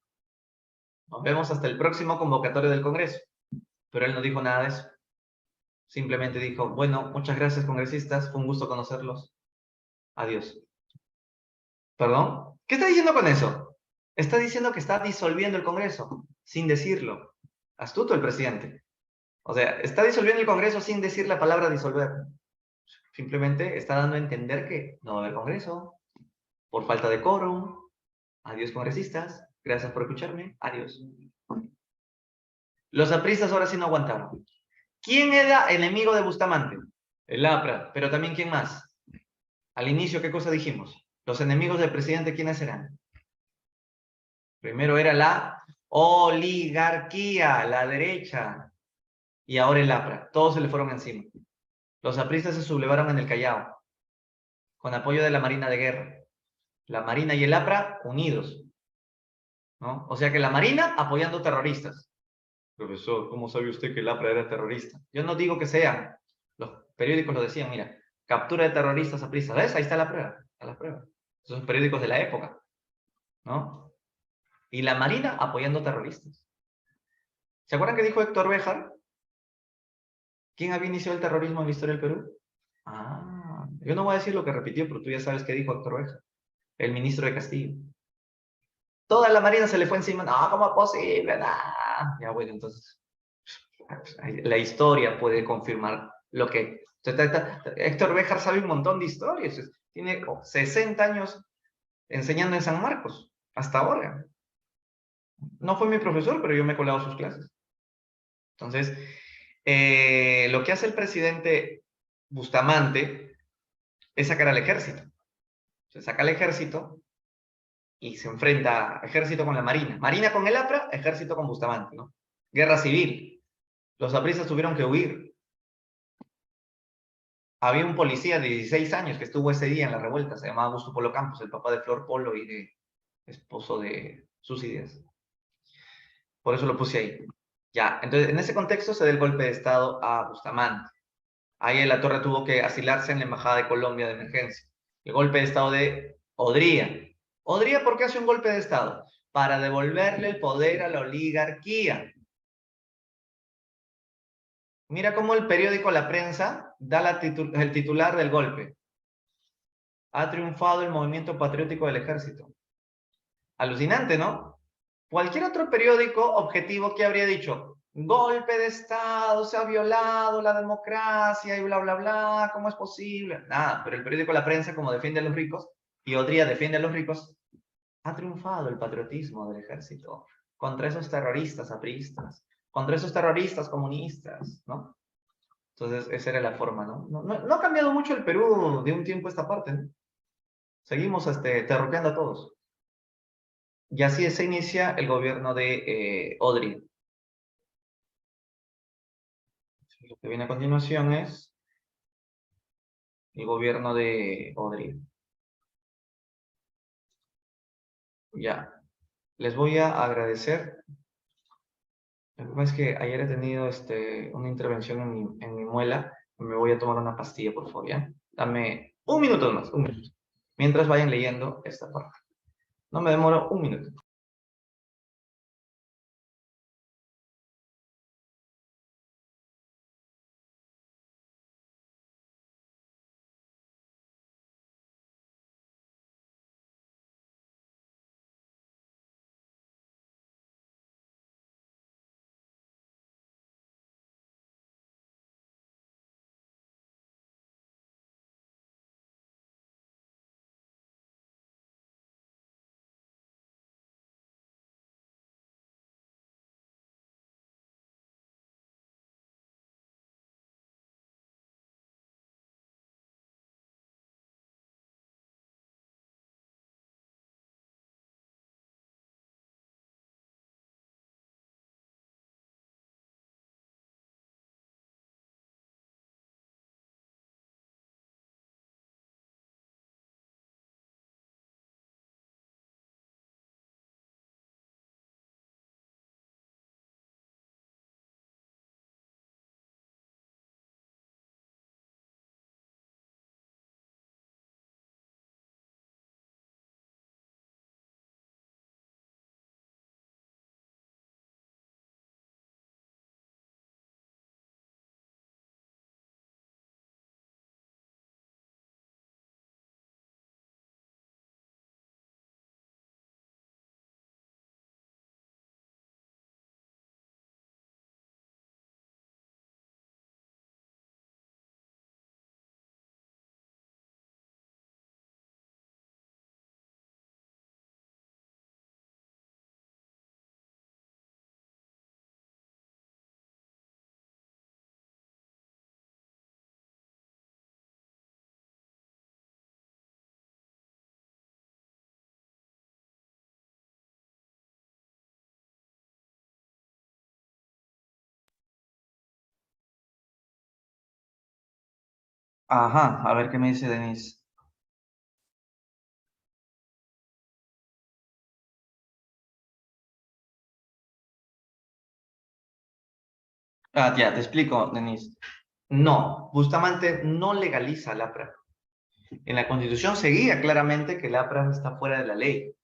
nos vemos hasta el próximo convocatorio del Congreso. Pero él no dijo nada de eso. Simplemente dijo: bueno, muchas gracias, congresistas. Fue un gusto conocerlos. Adiós. ¿Perdón? ¿Qué está diciendo con eso? Está diciendo que está disolviendo el Congreso, sin decirlo. Astuto el presidente. O sea, está disolviendo el Congreso sin decir la palabra disolver. Simplemente está dando a entender que no va a haber Congreso, por falta de quórum. Adiós, congresistas. Gracias por escucharme. Adiós. Los apristas ahora sí no aguantaron. ¿Quién era enemigo de Bustamante? El APRA. Pero también, ¿quién más? Al inicio, ¿qué cosa dijimos? Los enemigos del presidente, ¿quiénes eran? Primero era la oligarquía, la derecha, y ahora el APRA. Todos se le fueron encima. Los apristas se sublevaron en el Callao, con apoyo de la Marina de Guerra. La Marina y el APRA unidos, ¿no? O sea que la Marina apoyando terroristas. Profesor, ¿cómo sabe usted que el APRA era terrorista? Yo no digo que sean. Los periódicos lo decían, mira, captura de terroristas apristas. ¿Ves? Ahí está la prueba. Está la prueba. Esos son periódicos de la época, ¿no? Y la Marina apoyando terroristas. ¿Se acuerdan que dijo Héctor Béjar? ¿Quién había iniciado el terrorismo en la historia del Perú? Ah, yo no voy a decir lo que repitió, pero tú ya sabes qué dijo Héctor Béjar, el ministro de Castillo. Toda la Marina se le fue encima. No, ¿cómo es posible? Nah. Ya bueno, entonces la historia puede confirmar lo que... Héctor Béjar sabe un montón de historias. Tiene 60 años enseñando en San Marcos, hasta ahora. No fue mi profesor, pero yo me he colado sus clases. Entonces, lo que hace el presidente Bustamante es sacar al ejército. Se saca al ejército y se enfrenta ejército con la marina. Marina con el APRA, ejército con Bustamante, ¿no? Guerra civil. Los apristas tuvieron que huir. Había un policía de 16 años que estuvo ese día en la revuelta, se llamaba Augusto Polo Campos, el papá de Flor Polo y de esposo de Susy Díaz. Por eso lo puse ahí. Ya, entonces en ese contexto se da el golpe de Estado a Bustamante. Ahí en la Torre tuvo que asilarse en la Embajada de Colombia de emergencia. El golpe de Estado de Odría. ¿Odría por qué hace un golpe de Estado? Para devolverle el poder a la oligarquía. Mira cómo el periódico La Prensa da el titular del golpe. Ha triunfado el movimiento patriótico del ejército. Alucinante, ¿no? Cualquier otro periódico objetivo que habría dicho: golpe de Estado, se ha violado la democracia y bla, bla, bla, ¿cómo es posible? Nada, pero el periódico La Prensa, como defiende a los ricos, y Odría defiende a los ricos, ha triunfado el patriotismo del ejército contra esos terroristas apristas, contra esos terroristas comunistas, ¿no? Entonces, esa era la forma, ¿no? No ha cambiado mucho el Perú de un tiempo a esta parte, ¿no? Seguimos terroqueando a todos. Y así se inicia el gobierno de Odría. Lo que viene a continuación es el gobierno de Odría. Ya, les voy a agradecer. El problema es que ayer he tenido una intervención en mi muela. Me voy a tomar una pastilla, por favor, ¿ya? Dame un minuto más, un minuto. Mientras vayan leyendo esta parte. No me demoro un minuto. Ajá, a ver qué me dice Denise. Ah, ya, te explico, Denise. No, Bustamante no legaliza el APRA. En la Constitución seguía claramente que el APRA está fuera de la ley.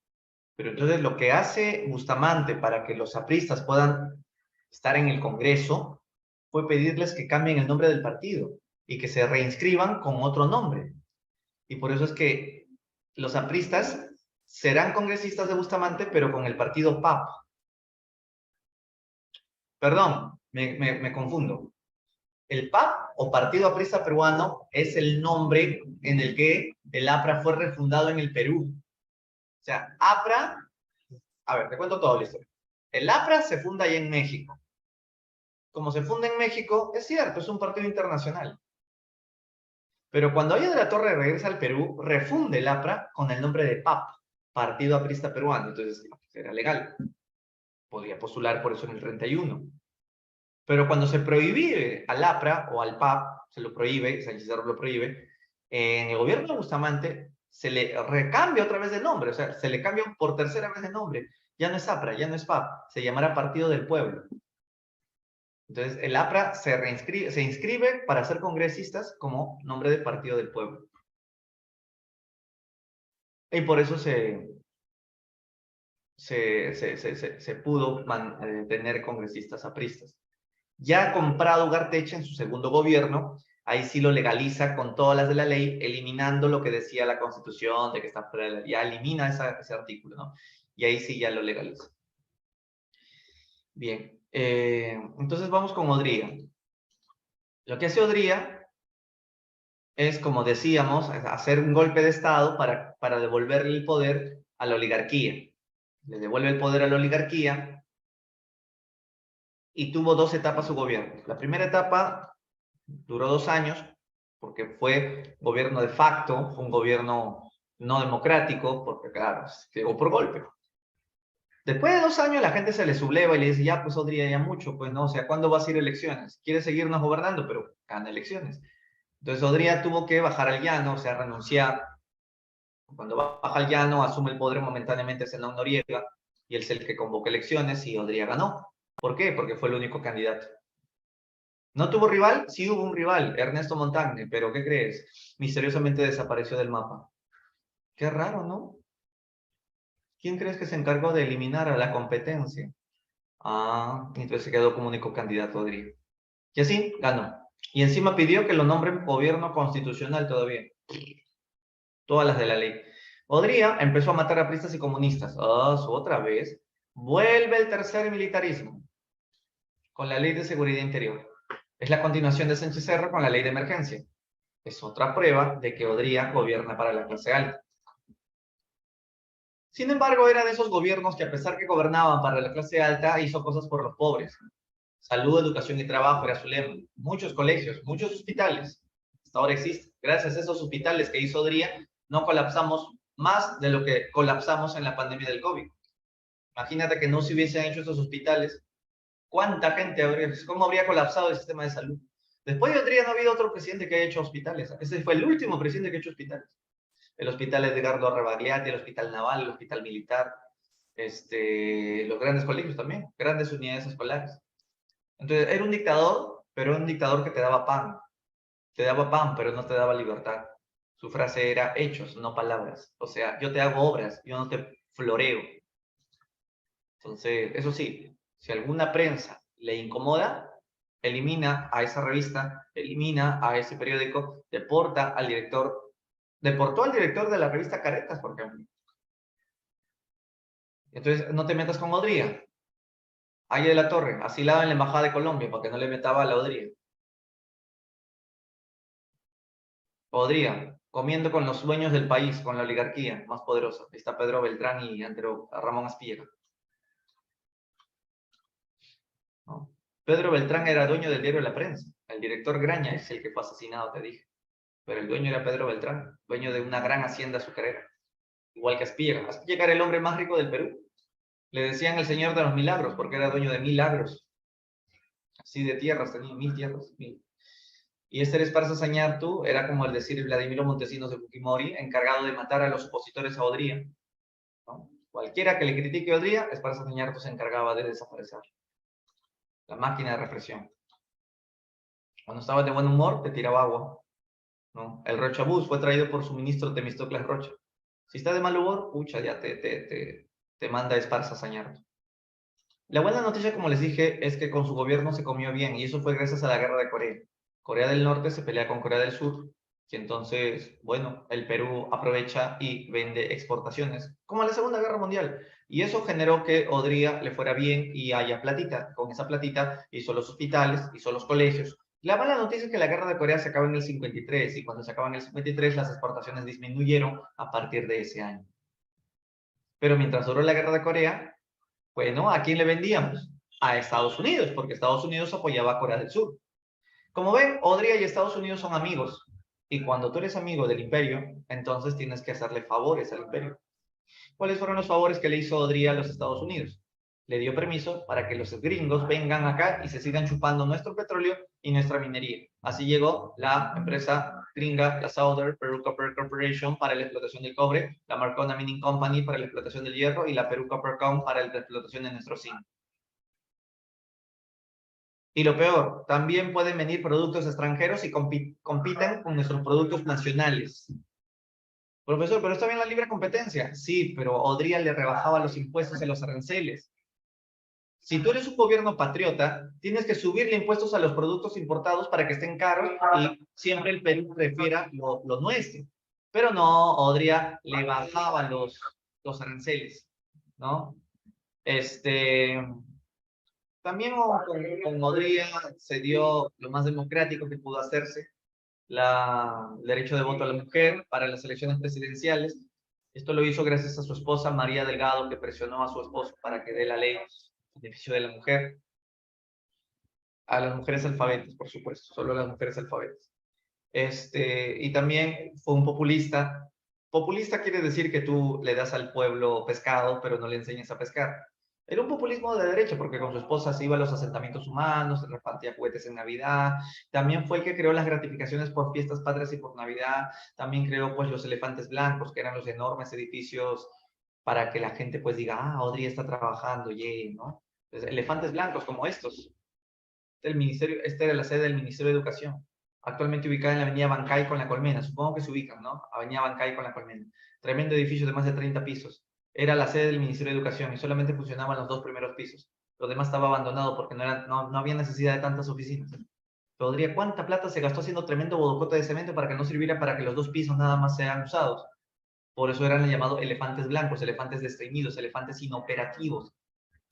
Pero entonces lo que hace Bustamante para que los apristas puedan estar en el Congreso fue pedirles que cambien el nombre del partido y que se reinscriban con otro nombre. Y por eso es que los apristas serán congresistas de Bustamante, pero con el partido PAP. Perdón, me confundo. El PAP o Partido Aprista Peruano es el nombre en el que el APRA fue refundado en el Perú. O sea, APRA, a ver, te cuento todo la historia. El APRA se funda ahí en México. Como se funda en México, es cierto, es un partido internacional. Pero cuando Aya de la Torre regresa al Perú, refunde el APRA con el nombre de PAP, Partido Aprista Peruano. Entonces, era legal. Podía postular por eso en el 31. Pero cuando se prohíbe al APRA o al PAP, se lo prohíbe, Sánchez Cerro lo prohíbe, en el gobierno de Bustamante se le recambia otra vez de nombre, o sea, se le cambia por tercera vez de nombre. Ya no es APRA, ya no es PAP, se llamará Partido del Pueblo. Entonces, el APRA se inscribe para ser congresistas como nombre de Partido del Pueblo. Y por eso se pudo tener congresistas apristas. Ya comprado Ugarteche en su segundo gobierno, ahí sí lo legaliza con todas las de la ley, eliminando lo que decía la Constitución de que está fuera de la ley. Ya elimina ese artículo, ¿no? Y ahí sí ya lo legaliza. Bien, entonces vamos con Odría. Lo que hace Odría es, como decíamos, hacer un golpe de Estado para devolverle el poder a la oligarquía. Le devuelve el poder a la oligarquía y tuvo dos etapas su gobierno. La primera etapa duró 2 años porque fue gobierno de facto, fue un gobierno no democrático, porque claro, llegó por golpe. Después de 2 años la gente se le subleva y le dice, ya pues Odría, ya mucho, pues no, o sea, ¿cuándo vas a ir a elecciones? Quieres seguirnos gobernando, pero gana elecciones. Entonces Odría tuvo que bajar al llano, o sea, renunciar. Cuando baja al llano, asume el poder momentáneamente Zenón Noriega, y él es el que convoca elecciones y Odría ganó. ¿Por qué? Porque fue el único candidato. ¿No tuvo rival? Sí hubo un rival, Ernesto Montagne, pero ¿qué crees? Misteriosamente desapareció del mapa. Qué raro, ¿no? ¿Quién crees que se encargó de eliminar a la competencia? Ah, entonces se quedó como único candidato Odría. Y así ganó. Y encima pidió que lo nombren gobierno constitucional todavía. Todas las de la ley. Odría empezó a matar a pristas y comunistas. Ah, otra vez. Vuelve el tercer militarismo con la ley de seguridad interior. Es la continuación de Sánchez Cerro con la ley de emergencia. Es otra prueba de que Odría gobierna para la clase alta. Sin embargo, era de esos gobiernos que a pesar que gobernaban para la clase alta, hizo cosas por los pobres. Salud, educación y trabajo era su lema. Muchos colegios, muchos hospitales. Hasta ahora existen. Gracias a esos hospitales que hizo Odría, no colapsamos más de lo que colapsamos en la pandemia del COVID. Imagínate que no se hubiesen hecho esos hospitales. ¿Cuánta gente habría, cómo habría colapsado el sistema de salud? Después de Odría no ha habido otro presidente que haya hecho hospitales. Ese fue el último presidente que ha hecho hospitales. El hospital Edgardo Arrebagliati, el hospital naval, el hospital militar, los grandes colegios también, grandes unidades escolares. Entonces, era un dictador, pero era un dictador que te daba pan. Te daba pan, pero no te daba libertad. Su frase era hechos, no palabras. O sea, yo te hago obras, yo no te floreo. Entonces, eso sí, si alguna prensa le incomoda, elimina a esa revista, elimina a ese periódico, deportó al director de la revista Caretas, por ejemplo. Entonces, no te metas con Odría. Ahí de la Torre, asilado en la Embajada de Colombia, para que no le metaba a la Odría. Odría, comiendo con los dueños del país, con la oligarquía más poderosa. Ahí está Pedro Beltrán y Ramón Aspilla. ¿No? Pedro Beltrán era dueño del diario La Prensa. El director Graña es el que fue asesinado, te dije. Pero el dueño era Pedro Beltrán, dueño de una gran hacienda azucarera. Igual que Aspilla. Aspilla era el hombre más rico del Perú. Le decían el señor de los milagros, porque era dueño de milagros. Así de tierras, tenía 1000 tierras. 1000. Y este Esparza Sañartu era como el decir Vladimiro Montesinos de Fujimori, encargado de matar a los opositores a Odría. ¿No? Cualquiera que le critique a Odría, Esparza Sañartu se encargaba de desaparecer. La máquina de represión. Cuando estabas de buen humor, te tiraba agua. ¿No? El Rochabús fue traído por su ministro Temístocles Rocha. Si está de mal humor, pucha, ya te manda Esparza Sañartu. La buena noticia, como les dije, es que con su gobierno se comió bien, y eso fue gracias a la guerra de Corea. Corea del Norte se pelea con Corea del Sur, y entonces, bueno, el Perú aprovecha y vende exportaciones, como en la Segunda Guerra Mundial. Y eso generó que Odría le fuera bien y haya platita. Con esa platita hizo los hospitales, hizo los colegios. La mala noticia es que la guerra de Corea se acaba en el 53, y cuando se acaba en el 53, las exportaciones disminuyeron a partir de ese año. Pero mientras duró la guerra de Corea, bueno, ¿a quién le vendíamos? A Estados Unidos, porque Estados Unidos apoyaba a Corea del Sur. Como ven, Odría y Estados Unidos son amigos. Y cuando tú eres amigo del imperio, entonces tienes que hacerle favores al imperio. ¿Cuáles fueron los favores que le hizo Odría a los Estados Unidos? Le dio permiso para que los gringos vengan acá y se sigan chupando nuestro petróleo y nuestra minería. Así llegó la empresa gringa, la Southern Peru Copper Corporation, para la explotación del cobre, la Marcona Mining Company para la explotación del hierro y la Peru Copper Com para la explotación de nuestro zinc. Y lo peor, también pueden venir productos extranjeros y compiten con nuestros productos nacionales. Profesor, pero está bien la libre competencia. Sí, pero Odría le rebajaba los impuestos en los aranceles. Si tú eres un gobierno patriota, tienes que subirle impuestos a los productos importados para que estén caros y siempre el Perú prefiera lo nuestro. Pero no, Odría le bajaba los aranceles, ¿no? También con Odría se dio lo más democrático que pudo hacerse, el derecho de voto a la mujer para las elecciones presidenciales. Esto lo hizo gracias a su esposa María Delgado, que presionó a su esposo para que dé la ley en beneficio de la mujer. A las mujeres alfabetas, por supuesto, solo a las mujeres alfabetas. Y también fue un populista Populista quiere decir que tú le das al pueblo pescado, pero no le enseñas a pescar. Era un populismo de derecha, porque con su esposa se iba a los asentamientos humanos, se repartía cohetes en Navidad. También fue el que creó las gratificaciones por fiestas patrias y por Navidad. También creó pues los elefantes blancos, que eran los enormes edificios para que la gente pues diga, ah, Audrey está trabajando, yay, ¿no? Entonces, elefantes blancos como estos. Esta era la sede del Ministerio de Educación, actualmente ubicada en la avenida Bancay con la Colmena. Supongo que se ubican, ¿no? Avenida Bancay con la Colmena. Tremendo edificio de más de 30 pisos. Era la sede del Ministerio de Educación y solamente funcionaban los 2 primeros pisos. Lo demás estaba abandonado porque no había necesidad de tantas oficinas. Podría, ¿cuánta plata se gastó haciendo tremendo bodocote de cemento para que no sirviera para que los 2 pisos nada más sean usados? Por eso eran llamados elefantes blancos, elefantes destreñidos, elefantes inoperativos,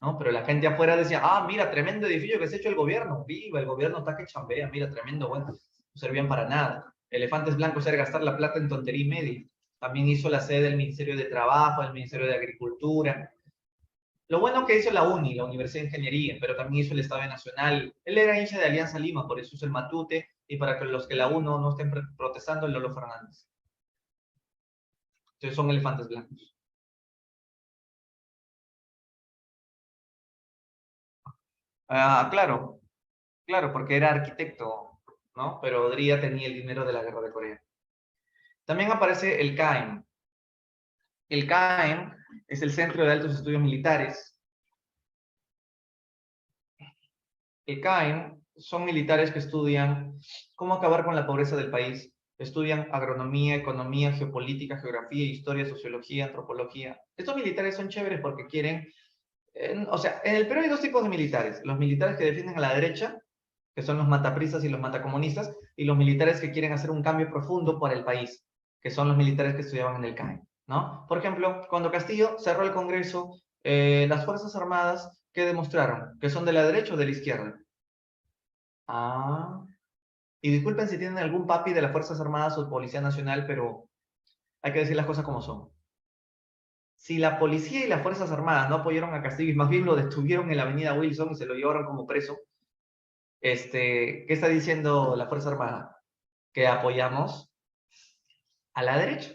¿no? Pero la gente afuera decía, ah, mira, tremendo edificio que se ha hecho el gobierno, viva, el gobierno está que chambea, mira, tremendo, bueno, no servían para nada. Elefantes blancos era gastar la plata en tontería y media. También hizo la sede del Ministerio de Trabajo, del Ministerio de Agricultura. Lo bueno que hizo la UNI, la Universidad de Ingeniería, pero también hizo el Estado Nacional. Él era hincha de Alianza Lima, por eso hizo el Matute, y para que los que la UNO no estén protestando, el Lolo Fernández. Entonces son elefantes blancos. Ah, claro, claro, porque era arquitecto, ¿no? Pero Odría tenía el dinero de la Guerra de Corea. También aparece el CAEM. El CAEM es el Centro de Altos Estudios Militares. El CAEM son militares que estudian cómo acabar con la pobreza del país. Estudian agronomía, economía, geopolítica, geografía, historia, sociología, antropología. Estos militares son chéveres porque quieren, o sea, en el Perú hay 2 tipos de militares. Los militares que defienden a la derecha, que son los matapristas y los matacomunistas, y los militares que quieren hacer un cambio profundo para el país, que son los militares que estudiaban en el CAE, ¿no? Por ejemplo, cuando Castillo cerró el Congreso, las Fuerzas Armadas, ¿qué demostraron? ¿Que son de la derecha o de la izquierda? Ah, y disculpen si tienen algún papi de las Fuerzas Armadas o Policía Nacional, pero hay que decir las cosas como son. Si la policía y las Fuerzas Armadas no apoyaron a Castillo y más bien lo detuvieron en la avenida Wilson y se lo llevaron como preso, ¿qué está diciendo la Fuerza Armada? Que apoyamos a la derecha.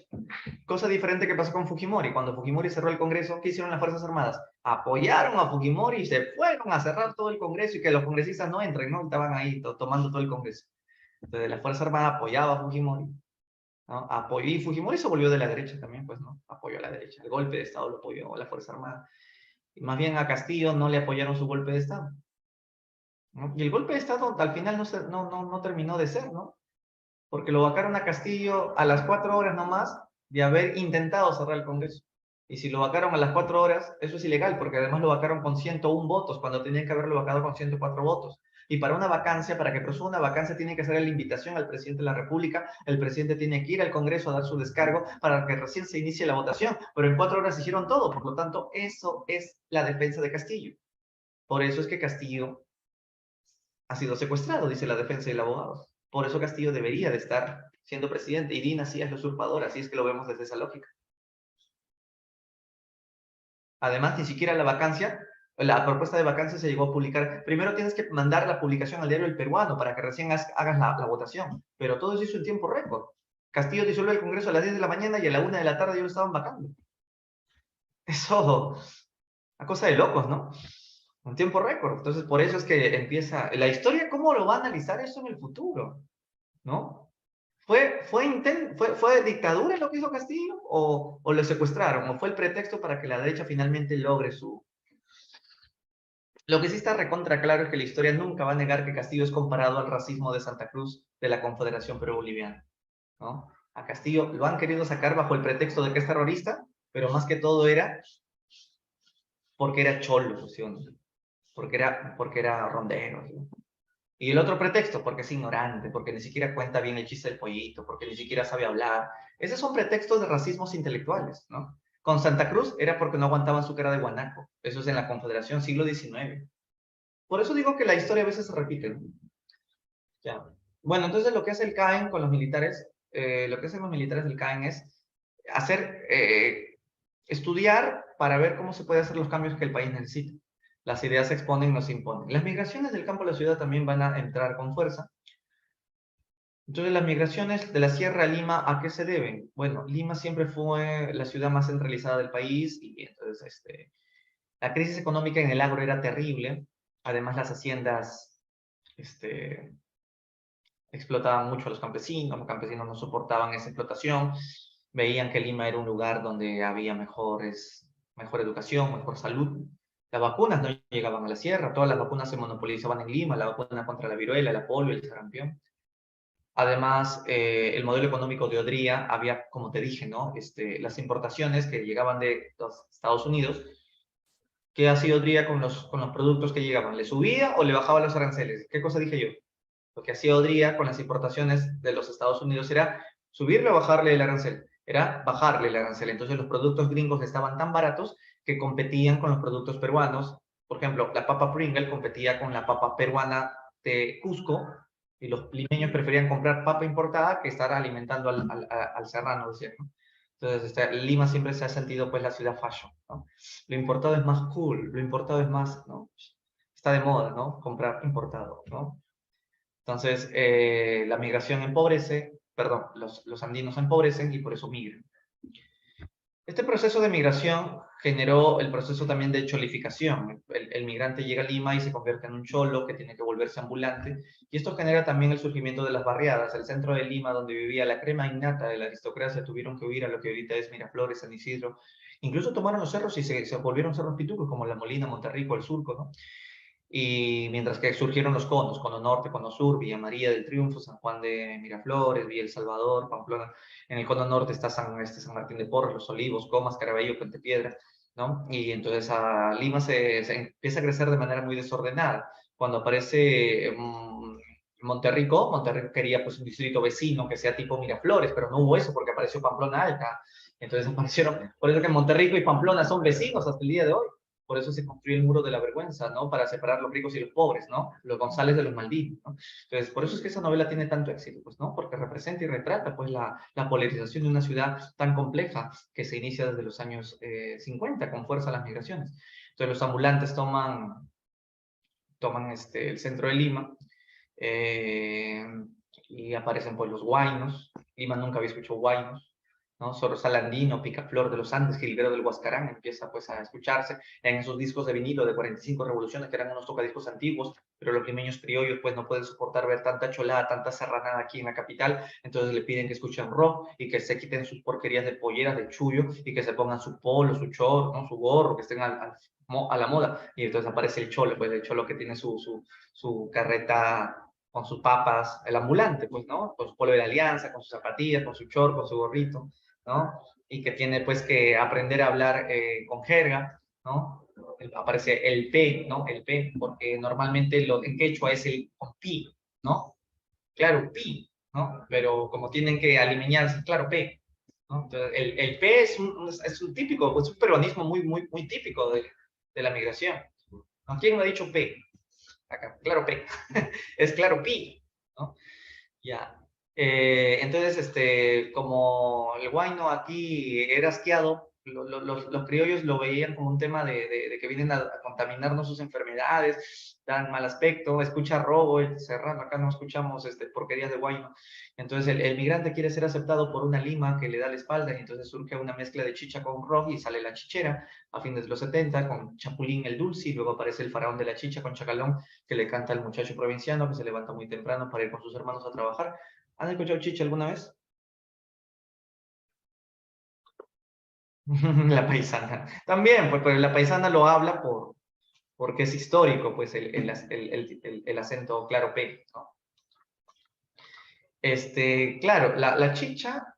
Cosa diferente que pasó con Fujimori. Cuando Fujimori cerró el Congreso, ¿qué hicieron las Fuerzas Armadas? Apoyaron a Fujimori y se fueron a cerrar todo el Congreso y que los congresistas no entren, ¿no? Estaban ahí tomando todo el Congreso. Entonces la Fuerza Armada apoyaba a Fujimori, ¿no? Apoyó, y Fujimori se volvió de la derecha también, pues, ¿no? Apoyó a la derecha. El golpe de Estado lo apoyó la Fuerza Armada. Y más bien a Castillo no le apoyaron su golpe de Estado, ¿no? Y el golpe de Estado al final no terminó de ser, ¿no? Porque lo vacaron a Castillo a las 4 horas nomás de haber intentado cerrar el Congreso. Y si lo vacaron a las 4 horas, eso es ilegal, porque además lo vacaron con 101 votos, cuando tenían que haberlo vacado con 104 votos. Y para una vacancia, para que proceda una vacancia, tiene que hacer la invitación al presidente de la República, el presidente tiene que ir al Congreso a dar su descargo para que recién se inicie la votación, pero en 4 horas hicieron todo, por lo tanto, eso es la defensa de Castillo. Por eso es que Castillo ha sido secuestrado, dice la defensa y el abogado. Por eso Castillo debería de estar siendo presidente y Dina sí es la usurpadora, así es que lo vemos desde esa lógica. Además, ni siquiera la propuesta de vacancia se llegó a publicar. Primero tienes que mandar la publicación al diario El Peruano para que recién hagas la votación, pero todo eso hizo en tiempo récord. Castillo disuelve el Congreso a las 10 de la mañana y a la 1 de la tarde ya lo estaban vacando. Eso, una cosa de locos, ¿no? Un tiempo récord. Entonces, por eso es que empieza la historia, ¿cómo lo va a analizar eso en el futuro? ¿No? ¿Fue dictadura lo que hizo Castillo? ¿O lo secuestraron? ¿O fue el pretexto para que la derecha finalmente logre su...? Lo que sí está recontra claro es que la historia nunca va a negar que Castillo es comparado al racismo de Santa Cruz de la Confederación Perú-Boliviana, ¿no? A Castillo lo han querido sacar bajo el pretexto de que es terrorista, pero más que todo era porque era cholo, ¿sí? Porque era rondero, ¿sí? Y el otro pretexto, porque es ignorante, porque ni siquiera cuenta bien el chiste del pollito, porque ni siquiera sabe hablar. Esos son pretextos de racismos intelectuales, ¿no? Con Santa Cruz era porque no aguantaban su cara de guanaco. Eso es en la Confederación, siglo XIX. Por eso digo que la historia a veces se repite, ¿no? Ya. Bueno, entonces lo que hace el CAEN con los militares, lo que hacen los militares del CAEN es estudiar para ver cómo se puede hacer los cambios que el país necesita. Las ideas se exponen, no se imponen. Las migraciones del campo a la ciudad también van a entrar con fuerza. Entonces, las migraciones de la Sierra a Lima, ¿a qué se deben? Bueno, Lima siempre fue la ciudad más centralizada del país y entonces la crisis económica en el agro era terrible. Además, las haciendas este, explotaban mucho a los campesinos no soportaban esa explotación, veían que Lima era un lugar donde había mejor educación, mejor salud. Las vacunas no llegaban a la sierra, todas las vacunas se monopolizaban en Lima, la vacuna contra la viruela, la polio, el sarampión. Además, el modelo económico de Odría había, como te dije, ¿no? Las importaciones que llegaban de los Estados Unidos. ¿Qué hacía Odría con los productos que llegaban? ¿Le subía o le bajaba los aranceles? ¿Qué cosa dije yo? Lo que hacía Odría con las importaciones de los Estados Unidos era subirle o bajarle el arancel. Era bajarle el arancel. Entonces los productos gringos estaban tan baratos que competían con los productos peruanos. Por ejemplo, la papa Pringle competía con la papa peruana de Cusco y los limeños preferían comprar papa importada que estar alimentando al serrano, decían, ¿no? Entonces, Lima siempre se ha sentido pues la ciudad fashion, ¿no? Lo importado es más cool, lo importado es más, ¿no? Está de moda, ¿no? Comprar importado, ¿no? Entonces, la migración empobrece, perdón, los andinos empobrecen y por eso migran. Este proceso de migración generó el proceso también de cholificación. El migrante llega a Lima y se convierte en un cholo que tiene que volverse ambulante. Y esto genera también el surgimiento de las barriadas. El centro de Lima, donde vivía la crema innata de la aristocracia, tuvieron que huir a lo que ahorita es Miraflores, San Isidro. Incluso tomaron los cerros y se volvieron cerros pitucos, como La Molina, Monterrico, El Surco, ¿no? Y mientras que surgieron los conos, Cono Norte, Cono Sur, Villa María del Triunfo, San Juan de Miraflores, Villa El Salvador, Pamplona. En el Cono Norte está San Martín de Porres, Los Olivos, Comas, Caraballo, Puente Piedra, ¿no? Y entonces a Lima se empieza a crecer de manera muy desordenada. Cuando aparece Monterrico, Monterrico quería pues un distrito vecino que sea tipo Miraflores, pero no hubo eso porque apareció Pamplona Alta. Entonces aparecieron, por eso que Monterrico y Pamplona son vecinos hasta el día de hoy. Por eso se construyó el muro de la vergüenza, ¿no? Para separar los ricos y los pobres, ¿no? Los González de los Malditos, ¿no? Entonces, por eso es que esa novela tiene tanto éxito, pues, ¿no? Porque representa y retrata, pues, la polarización de una ciudad tan compleja que se inicia desde los años 50, con fuerza las migraciones. Entonces, los ambulantes toman el centro de Lima, eh, y aparecen, pues, los huaynos. Lima nunca había escuchado huaynos, ¿no? Zorzal andino, Picaflor de los Andes, Jilguero del Huascarán, empieza pues a escucharse en esos discos de vinilo de 45 revoluciones que eran unos tocadiscos antiguos, pero los limeños criollos pues no pueden soportar ver tanta cholada, tanta serranada aquí en la capital, entonces le piden que escuchen rock y que se quiten sus porquerías de polleras, de chullo y que se pongan su polo, su chor, ¿no? Su gorro, que estén a la moda, y entonces aparece el cholo, pues el cholo que tiene su carreta con sus papas, el ambulante, pues, ¿no? Con su polo de la alianza, con sus zapatillas, con su chor, con su gorrito, ¿no? Y que tiene pues que aprender a hablar con jerga, ¿no? Aparece el P, ¿no? El P, porque normalmente en quechua es el pi, ¿no? Claro, pi, ¿no? Pero como tienen que alinearse, claro, P, ¿no? Entonces, el P es un típico, pues un peruanismo muy típico de la migración. ¿No? ¿Quién me ha dicho P? Acá, claro, P. Es claro, pi, ¿no? Ya. Entonces, como el guayno aquí era asqueado, los criollos lo veían como un tema de que vienen a contaminarnos sus enfermedades, dan mal aspecto, escucha robo, el serrano, acá no escuchamos porquerías de guayno. Entonces, el migrante quiere ser aceptado por una lima que le da la espalda, y entonces surge una mezcla de chicha con rock y sale la chichera a fines de los 70 con Chapulín el Dulce, y luego aparece el faraón de la chicha con Chacalón, que le canta al muchacho provinciano que se levanta muy temprano para ir con sus hermanos a trabajar. ¿Han escuchado chicha alguna vez? La paisana. También, pues la paisana lo habla porque es histórico, pues el acento claro P, ¿no? Claro, la chicha,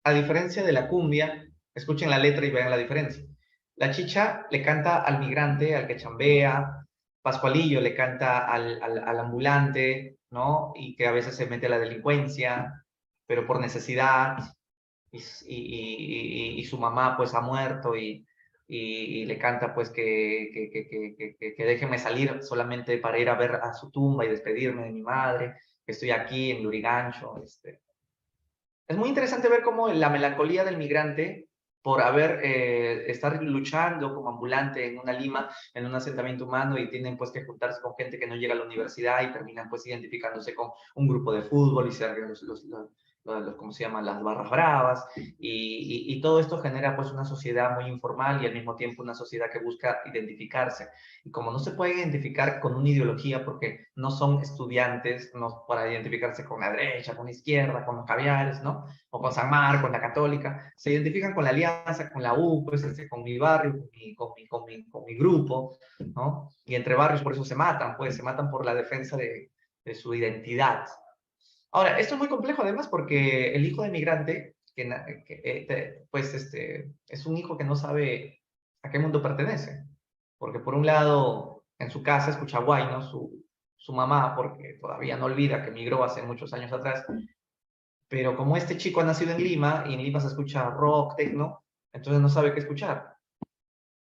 a diferencia de la cumbia, escuchen la letra y vean la diferencia. La chicha le canta al migrante, al que chambea, Pascualillo le canta al ambulante, ¿no? Y que a veces se mete a la delincuencia, pero por necesidad, y su mamá pues ha muerto y le canta pues que déjeme salir solamente para ir a ver a su tumba y despedirme de mi madre, que estoy aquí en Lurigancho. Es muy interesante ver cómo la melancolía del migrante por estar luchando como ambulante en una Lima, en un asentamiento humano, y tienen pues que juntarse con gente que no llega a la universidad y terminan pues identificándose con un grupo de fútbol y se abren ¿cómo se llaman? Las barras bravas, y todo esto genera pues una sociedad muy informal y al mismo tiempo una sociedad que busca identificarse. Y como no se puede identificar con una ideología porque no son estudiantes, no para identificarse con la derecha, con la izquierda, con los caviares, ¿no? O con San Marcos, con la Católica, se identifican con la Alianza, con la U, pues, con mi barrio, con mi grupo, ¿no? Y entre barrios por eso se matan, pues se matan por la defensa de su identidad. Ahora, esto es muy complejo además porque el hijo de migrante, pues es un hijo que no sabe a qué mundo pertenece. Porque por un lado, en su casa escucha guayno, su mamá, porque todavía no olvida que migró hace muchos años atrás, pero como este chico ha nacido en Lima, y en Lima se escucha rock, techno, entonces no sabe qué escuchar.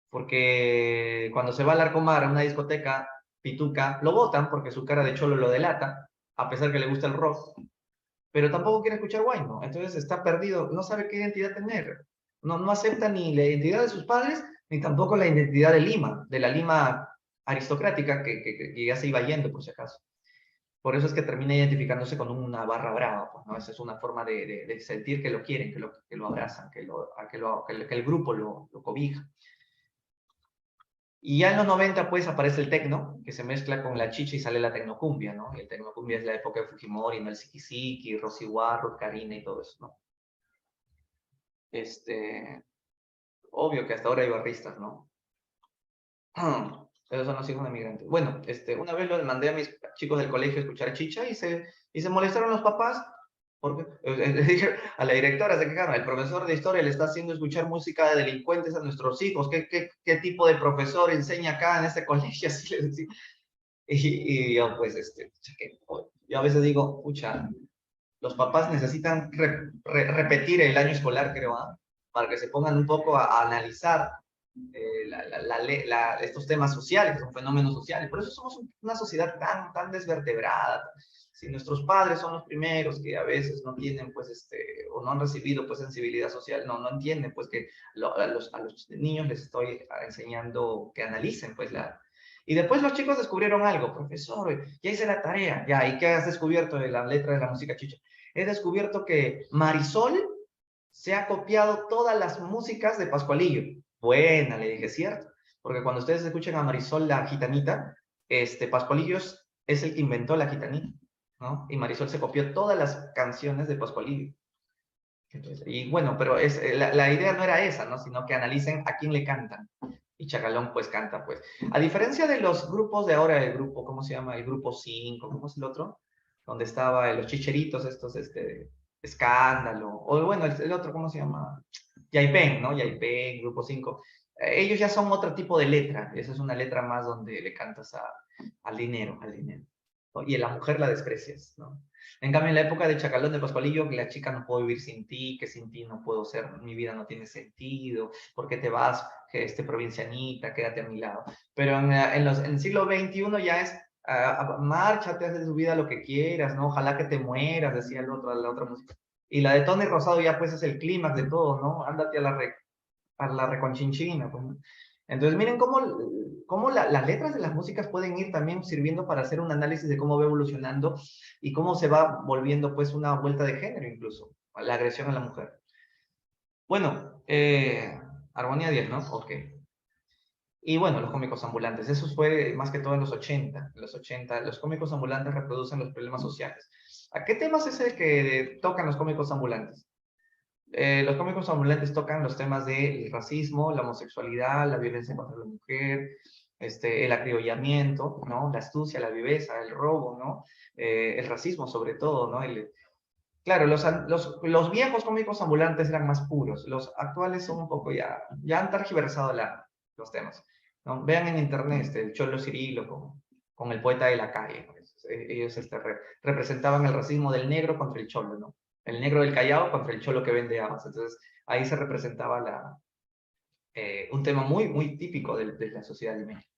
Porque cuando se va al Arcomar, a una discoteca pituca, lo botan porque su cara de cholo lo delata, a pesar que le gusta el rock, pero tampoco quiere escuchar guayno, entonces está perdido, no sabe qué identidad tener. No acepta ni la identidad de sus padres, ni tampoco la identidad de Lima, de la Lima aristocrática que ya se iba yendo, por si acaso. Por eso es que termina identificándose con una barra brava, pues, ¿no? Esa es una forma de sentir que lo quieren, que lo abrazan, que el grupo lo cobija. Y ya en los 90, pues, aparece el tecno, que se mezcla con la chicha y sale la tecnocumbia, ¿no? Y el tecnocumbia es la época de Fujimori, ¿no? El Siki, Rosy Warro, Karina y todo eso, ¿no? Obvio que hasta ahora hay barristas, ¿no? Esos son los hijos de migrantes. Bueno, una vez lo mandé a mis chicos del colegio a escuchar chicha y se molestaron los papás porque le dije a la directora, se quejaron, el profesor de historia le está haciendo escuchar música de delincuentes a nuestros hijos. ¿Qué tipo de profesor enseña acá en este colegio? Así les decía. Y yo, pues, yo a veces digo, pucha, los papás necesitan repetir el año escolar, creo, ¿ah? Para que se pongan un poco a analizar estos temas sociales, son fenómenos sociales. Por eso somos una sociedad tan desvertebrada. Si nuestros padres son los primeros que a veces no tienen, pues, o no han recibido, pues, sensibilidad social, no entienden, pues, que a los niños les estoy enseñando que analicen, pues, y después los chicos descubrieron algo, profesor, ya hice la tarea, ya, ¿y qué has descubierto de la letra de la música chicha? He descubierto que Marisol se ha copiado todas las músicas de Pascualillo. Buena, le dije, ¿cierto? Porque cuando ustedes escuchen a Marisol la gitanita, Pascualillo es el que inventó la gitanita, ¿no? Y Marisol se copió todas las canciones de Pascualillo. Entonces, y bueno, pero la idea no era esa, ¿no? Sino que analicen a quién le cantan. Y Chacalón pues canta, pues. A diferencia de los grupos de ahora, el grupo, ¿cómo se llama? El grupo 5, ¿cómo es el otro? Donde estaba los chicheritos estos, Escándalo, o bueno, el otro, ¿cómo se llama? Yaipen, ¿no? Yaipen, grupo 5. Ellos ya son otro tipo de letra. Esa es una letra más donde le cantas al dinero, al dinero. ¿No? Y a la mujer la desprecias, ¿no? En cambio, en la época de Chacalón de Pascualillo, que la chica no puedo vivir sin ti, que sin ti no puedo ser, mi vida no tiene sentido, ¿por qué te vas? Que provincianita, quédate a mi lado. Pero en el siglo XXI ya es, márchate, haz de tu vida lo que quieras, ¿no? Ojalá que te mueras, decía la otra música. Y la de Tony Rosado ya pues es el clímax de todo, ¿no? Ándate a la reconchinchina, pues, ¿no? Entonces, miren cómo las letras de las músicas pueden ir también sirviendo para hacer un análisis de cómo va evolucionando y cómo se va volviendo, pues, una vuelta de género incluso, la agresión a la mujer. Bueno, Armonía 10, ¿no? Ok. Y bueno, los cómicos ambulantes, eso fue más que todo en los 80. En los 80, los cómicos ambulantes reproducen los problemas sociales. ¿A qué temas es el que tocan los cómicos ambulantes? Los cómicos ambulantes tocan los temas del racismo, la homosexualidad, la violencia contra la mujer, el acriollamiento, ¿no? La astucia, la viveza, el robo, ¿no? El racismo sobre todo, ¿no? Claro, los viejos cómicos ambulantes eran más puros, los actuales son un poco ya han tergiversado los temas, ¿no? Vean en internet el Cholo Cirilo con el poeta de la calle, pues. Ellos representaban el racismo del negro contra el cholo, ¿no? El negro del Callao contra el cholo que vende habas. Entonces ahí se representaba un tema muy típico de la sociedad de México.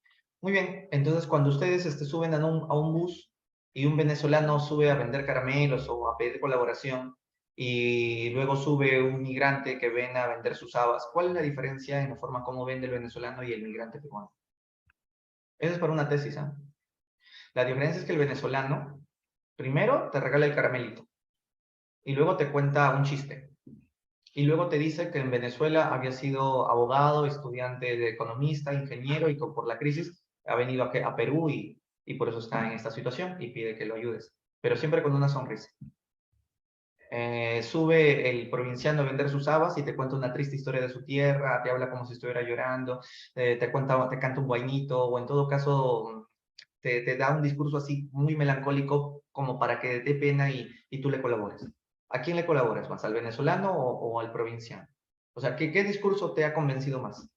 Muy bien, entonces cuando ustedes suben a un bus y un venezolano sube a vender caramelos o a pedir colaboración, y luego sube un migrante que viene a vender sus habas. ¿Cuál es la diferencia en la forma como vende el venezolano y el migrante peruano? Eso es para una tesis, ¿eh? La diferencia es que el venezolano, primero, te regala el caramelito, y luego te cuenta un chiste. Y luego te dice que en Venezuela había sido abogado, estudiante de economista, ingeniero, y que por la crisis ha venido a Perú y por eso está en esta situación y pide que lo ayudes. Pero siempre con una sonrisa. Sube el provinciano a vender sus habas y te cuenta una triste historia de su tierra, te habla como si estuviera llorando, te canta un guainito, o en todo caso te da un discurso así muy melancólico como para que te dé pena y tú le colabores. ¿A quién le colaboras más? ¿Al venezolano o al provinciano? O sea, ¿qué discurso te ha convencido más?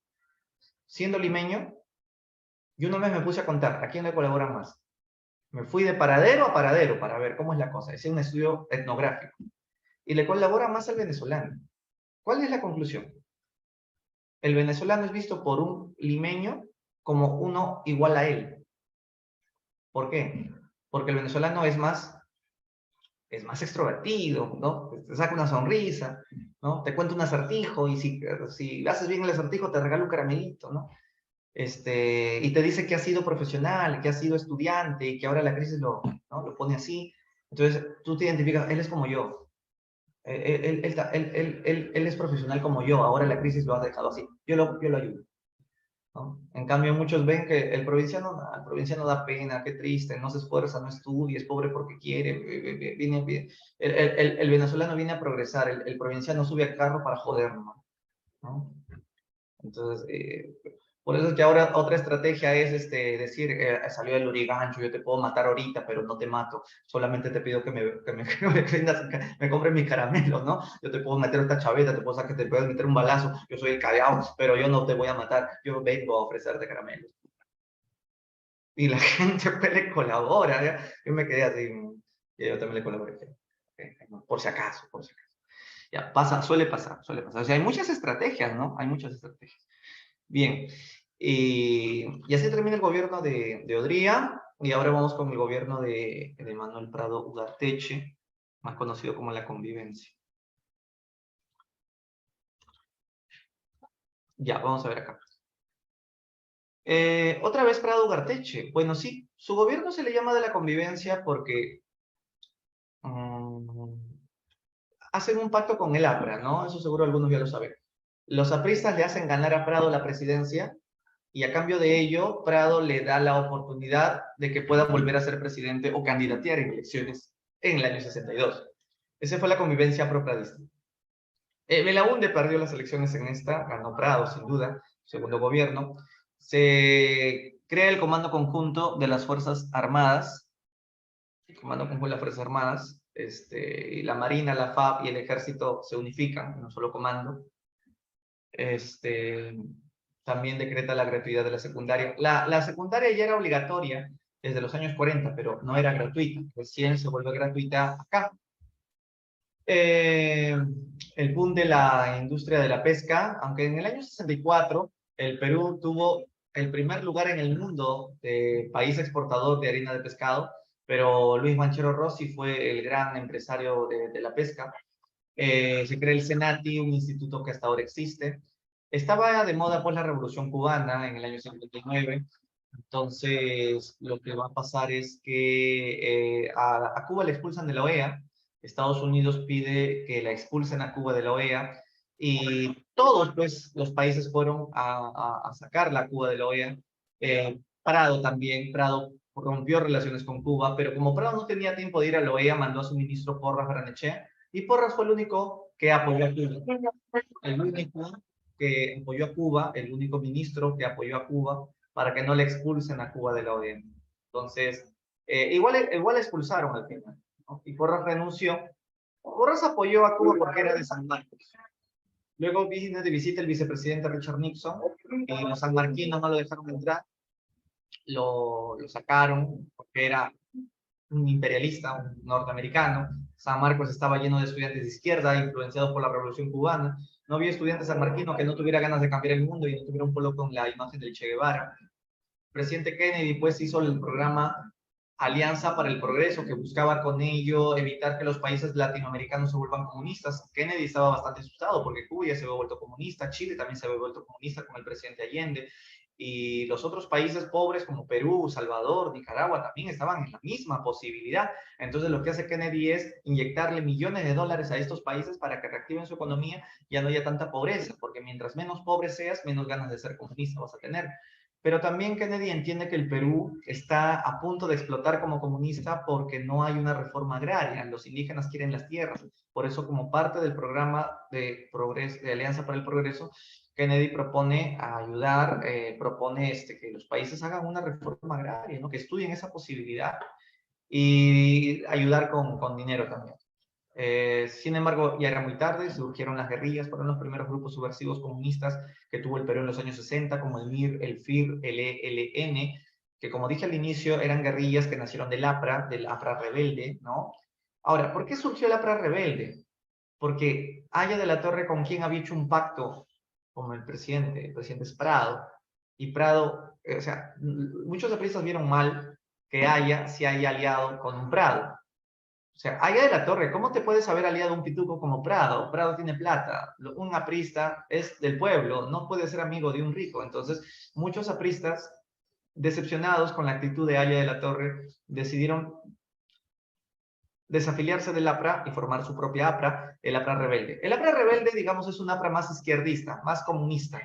Siendo limeño, yo una vez me puse a contar, ¿a quién le colaboran más? Me fui de paradero a paradero para ver cómo es la cosa. Hice un estudio etnográfico. Y le colabora más al venezolano. ¿Cuál es la conclusión? El venezolano es visto por un limeño como uno igual a él. ¿Por qué? Porque el venezolano es más extrovertido, ¿no? Te saca una sonrisa, ¿no? Te cuenta un acertijo y si haces bien el acertijo te regala un caramelito, ¿no? Y te dice que ha sido profesional, que ha sido estudiante y que ahora la crisis ¿no? Lo pone así. Entonces tú te identificas, él es como yo, él es profesional como yo, ahora la crisis lo ha dejado así, yo lo ayudo. ¿No? En cambio, muchos ven que el provinciano da pena, qué triste, no se esfuerza, no estudia, es pobre porque quiere, el venezolano viene a progresar, el provinciano sube al carro para joder, ¿no? Entonces, por eso es que ahora otra estrategia es decir, salió el lurigancho, yo te puedo matar ahorita, pero no te mato, solamente te pido que me compres mis caramelos, ¿no? Yo te puedo meter esta chaveta, te puedo meter un balazo, yo soy el callao, pero yo no te voy a matar, yo vengo a ofrecerte caramelos. Y la gente pues le colabora, ¿ya? Yo me quedé así, y yo también le colaboré, por si acaso, por si acaso. Ya, suele pasar, suele pasar. O sea, hay muchas estrategias, ¿no? Hay muchas estrategias. Bien, y así termina el gobierno de Odría, y ahora vamos con el gobierno de Manuel Prado Ugarteche, más conocido como la convivencia. Ya, vamos a ver acá. Otra vez Prado Ugarteche. Bueno, sí, su gobierno se le llama de la convivencia porque hacen un pacto con el APRA, ¿no? Eso seguro algunos ya lo saben. Los apristas le hacen ganar a Prado la presidencia y a cambio de ello, Prado le da la oportunidad de que pueda volver a ser presidente o candidatear en elecciones en el año 62. Esa fue la convivencia pro-pradista. Belaúnde perdió las elecciones en esta, ganó Prado, sin duda, segundo gobierno. Se crea el Comando Conjunto de las Fuerzas Armadas, el Comando Conjunto de las Fuerzas Armadas, y la Marina, la FAB y el Ejército se unifican en un solo comando. También decreta la gratuidad de la secundaria. La secundaria ya era obligatoria desde los años 40, pero no era gratuita. Recién se vuelve gratuita acá. El boom de la industria de la pesca, aunque en el año 64 el Perú tuvo el primer lugar en el mundo de país exportador de harina de pescado, pero Luis Banchero Rossi fue el gran empresario de la pesca. Se crea el CENATI, un instituto que hasta ahora existe. Estaba de moda pues la Revolución Cubana en el año 59, entonces lo que va a pasar es que a Cuba le expulsan de la OEA, Estados Unidos pide que la expulsen a Cuba de la OEA y todos pues los países fueron a sacarla a Cuba de la OEA. Prado también, Prado rompió relaciones con Cuba, pero como Prado no tenía tiempo de ir a la OEA, mandó a su ministro Porras Barrenechea, y Porras fue el único que apoyó a Cuba. El único que apoyó a Cuba, el único ministro que apoyó a Cuba para que no le expulsen a Cuba de la OEA. Entonces, igual expulsaron al final, ¿no? Y Porras renunció. Porras apoyó a Cuba porque era de San Marcos. Luego vino de visita el vicepresidente Richard Nixon y los sanmarquinos no lo dejaron entrar, lo sacaron porque era un imperialista, un norteamericano. San Marcos estaba lleno de estudiantes de izquierda, influenciados por la Revolución Cubana. No había estudiante sanmarquino que no tuviera ganas de cambiar el mundo y no tuviera un polo con la imagen del Che Guevara. El presidente Kennedy pues hizo el programa Alianza para el Progreso, que buscaba con ello evitar que los países latinoamericanos se vuelvan comunistas. Kennedy estaba bastante asustado porque Cuba ya se había vuelto comunista, Chile también se había vuelto comunista con el presidente Allende, y los otros países pobres como Perú, Salvador, Nicaragua también estaban en la misma posibilidad. Entonces lo que hace Kennedy es inyectarle millones de dólares a estos países para que reactiven su economía, ya no haya tanta pobreza, porque mientras menos pobre seas, menos ganas de ser comunista vas a tener. Pero también Kennedy entiende que el Perú está a punto de explotar como comunista porque no hay una reforma agraria. Los indígenas quieren las tierras. Por eso, como parte del programa de, de Alianza para el Progreso, Kennedy propone ayudar, propone que los países hagan una reforma agraria, ¿no? Que estudien esa posibilidad y ayudar con dinero también. Sin embargo, ya era muy tarde, surgieron las guerrillas, fueron los primeros grupos subversivos comunistas que tuvo el Perú en los años 60, como el MIR, el FIR, el ELN, que como dije al inicio, eran guerrillas que nacieron del APRA rebelde, ¿no? Ahora, ¿por qué surgió el APRA rebelde? Porque Haya de la Torre, ¿con quién había hecho un pacto? Como el presidente es Prado, y Prado, o sea, muchos apristas vieron mal que Haya se haya aliado con un Prado. O sea, Haya de la Torre, ¿cómo te puedes haber aliado un pituco como Prado? Prado tiene plata, un aprista es del pueblo, no puede ser amigo de un rico. Entonces, muchos apristas, decepcionados con la actitud de Haya de la Torre, decidieron desafiliarse del APRA y formar su propia APRA, el APRA Rebelde. El APRA Rebelde, digamos, es un APRA más izquierdista, más comunista.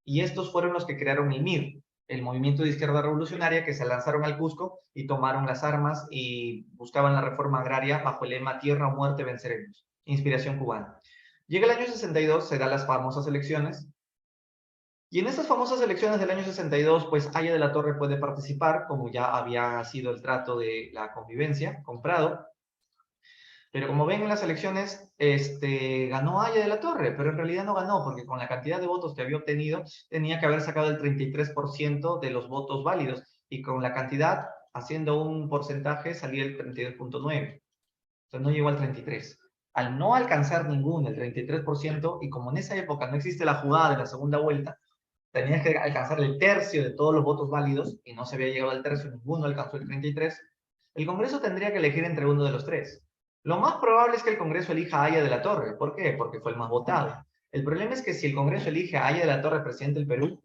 Y estos fueron los que crearon el MIR, el Movimiento de Izquierda Revolucionaria, que se lanzaron al Cusco y tomaron las armas y buscaban la reforma agraria bajo el lema Tierra o muerte venceremos, inspiración cubana. Llega el año 62, se dan las famosas elecciones, y en estas famosas elecciones del año 62, pues Haya de la Torre puede participar, como ya había sido el trato de la convivencia con Prado. Pero como ven en las elecciones, ganó Haya de la Torre, pero en realidad no ganó, porque con la cantidad de votos que había obtenido, tenía que haber sacado el 33% de los votos válidos, y con la cantidad, haciendo un porcentaje, salía el 32.9. Entonces no llegó al 33. Al no alcanzar ninguno, el 33%, y como en esa época no existe la jugada de la segunda vuelta, tenías que alcanzar el tercio de todos los votos válidos, y no se había llegado al tercio, ninguno alcanzó el 33, el Congreso tendría que elegir entre uno de los tres. Lo más probable es que el Congreso elija a Haya de la Torre. ¿Por qué? Porque fue el más votado. El problema es que si el Congreso elige a Haya de la Torre presidente del Perú,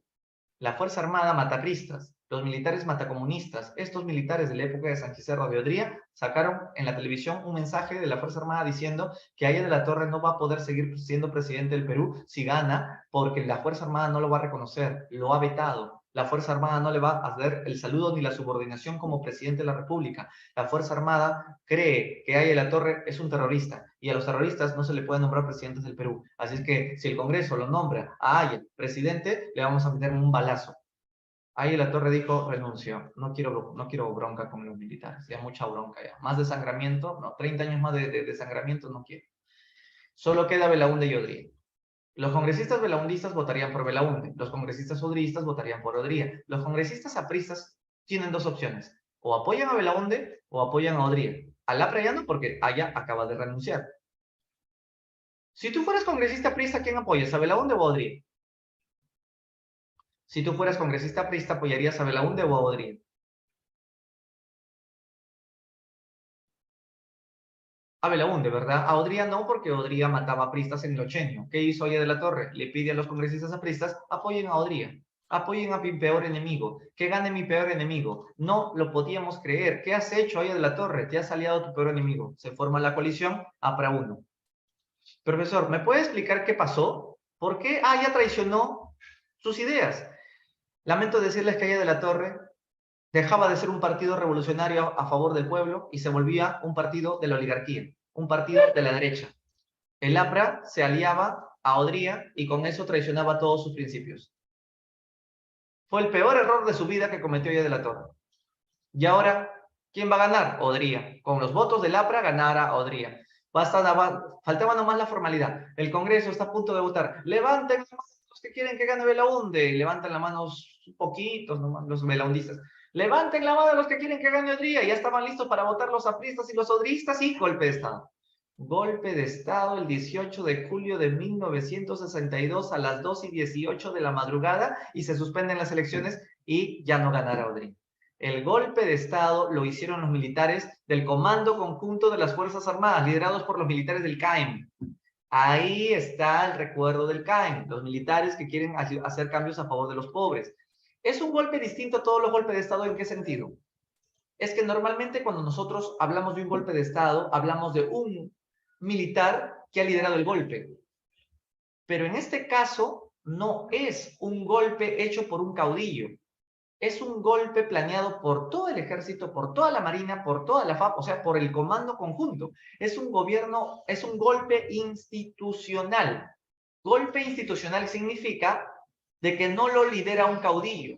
la Fuerza Armada mata apristas, los militares mata comunistas. Estos militares de la época de San Gisardo de Odría sacaron en la televisión un mensaje de la Fuerza Armada diciendo que Haya de la Torre no va a poder seguir siendo presidente del Perú si gana, porque la Fuerza Armada no lo va a reconocer, lo ha vetado. La Fuerza Armada no le va a hacer el saludo ni la subordinación como presidente de la República. La Fuerza Armada cree que Haya de la Torre es un terrorista, y a los terroristas no se le puede nombrar presidentes del Perú. Así es que si el Congreso lo nombra a Haya presidente, le vamos a meter un balazo. Haya de la Torre dijo, renuncio, no quiero bronca con los militares, ya mucha bronca ya. Más desangramiento, no, 30 años más de desangramiento no quiero. Solo queda Belaúnde y Odría. Los congresistas belaundistas votarían por Belaúnde, los congresistas odristas votarían por Odría. Los congresistas apristas tienen dos opciones: o apoyan a Belaúnde o apoyan a Odría. Al APRA ya no, porque Haya acaba de renunciar. Si tú fueras congresista aprista, ¿quién apoyas? ¿A Belaúnde o a Odría? Si tú fueras congresista aprista, ¿apoyarías a Belaúnde o a Odría? A Belaúnde, ¿verdad? A Odría no, porque Odría mataba apristas en el ochenio. ¿Qué hizo Haya de la Torre? Le pide a los congresistas apristas, apoyen a Odría, apoyen a mi peor enemigo, que gane mi peor enemigo. No lo podíamos creer. ¿Qué has hecho, Haya de la Torre? Te has aliado a tu peor enemigo. Se forma la coalición APRA 1. Profesor, ¿me puede explicar qué pasó? ¿Por qué Haya traicionó sus ideas? Lamento decirles que Haya de la Torre dejaba de ser un partido revolucionario a favor del pueblo y se volvía un partido de la oligarquía, un partido de la derecha. El APRA se aliaba a Odría y con eso traicionaba todos sus principios. Fue el peor error de su vida que cometió Haya de la Torre. Y ahora, ¿quién va a ganar? Odría. Con los votos del APRA ganara Odría. Faltaba nomás la formalidad. El Congreso está a punto de votar. Levanten las manos los que quieren que gane Belaúnde. Levantan las manos un poquitos nomás, los belaundistas. Levanten la mano los que quieren que gane Odría. Ya estaban listos para votar los apristas y los odristas, y golpe de Estado. Golpe de Estado el 18 de julio de 1962 a las 2:18 de la madrugada, y se suspenden las elecciones y ya no ganará Odría. El golpe de Estado lo hicieron los militares del Comando Conjunto de las Fuerzas Armadas, liderados por los militares del CAEM. Ahí está el recuerdo del CAEM, los militares que quieren hacer cambios a favor de los pobres. ¿Es un golpe distinto a todos los golpes de Estado? ¿En qué sentido? Es que normalmente cuando nosotros hablamos de un golpe de Estado, hablamos de un militar que ha liderado el golpe. Pero en este caso no es un golpe hecho por un caudillo. Es un golpe planeado por todo el ejército, por toda la marina, por toda la FAP, o sea, por el comando conjunto. Es un gobierno, es un golpe institucional. Golpe institucional significa de que no lo lidera un caudillo,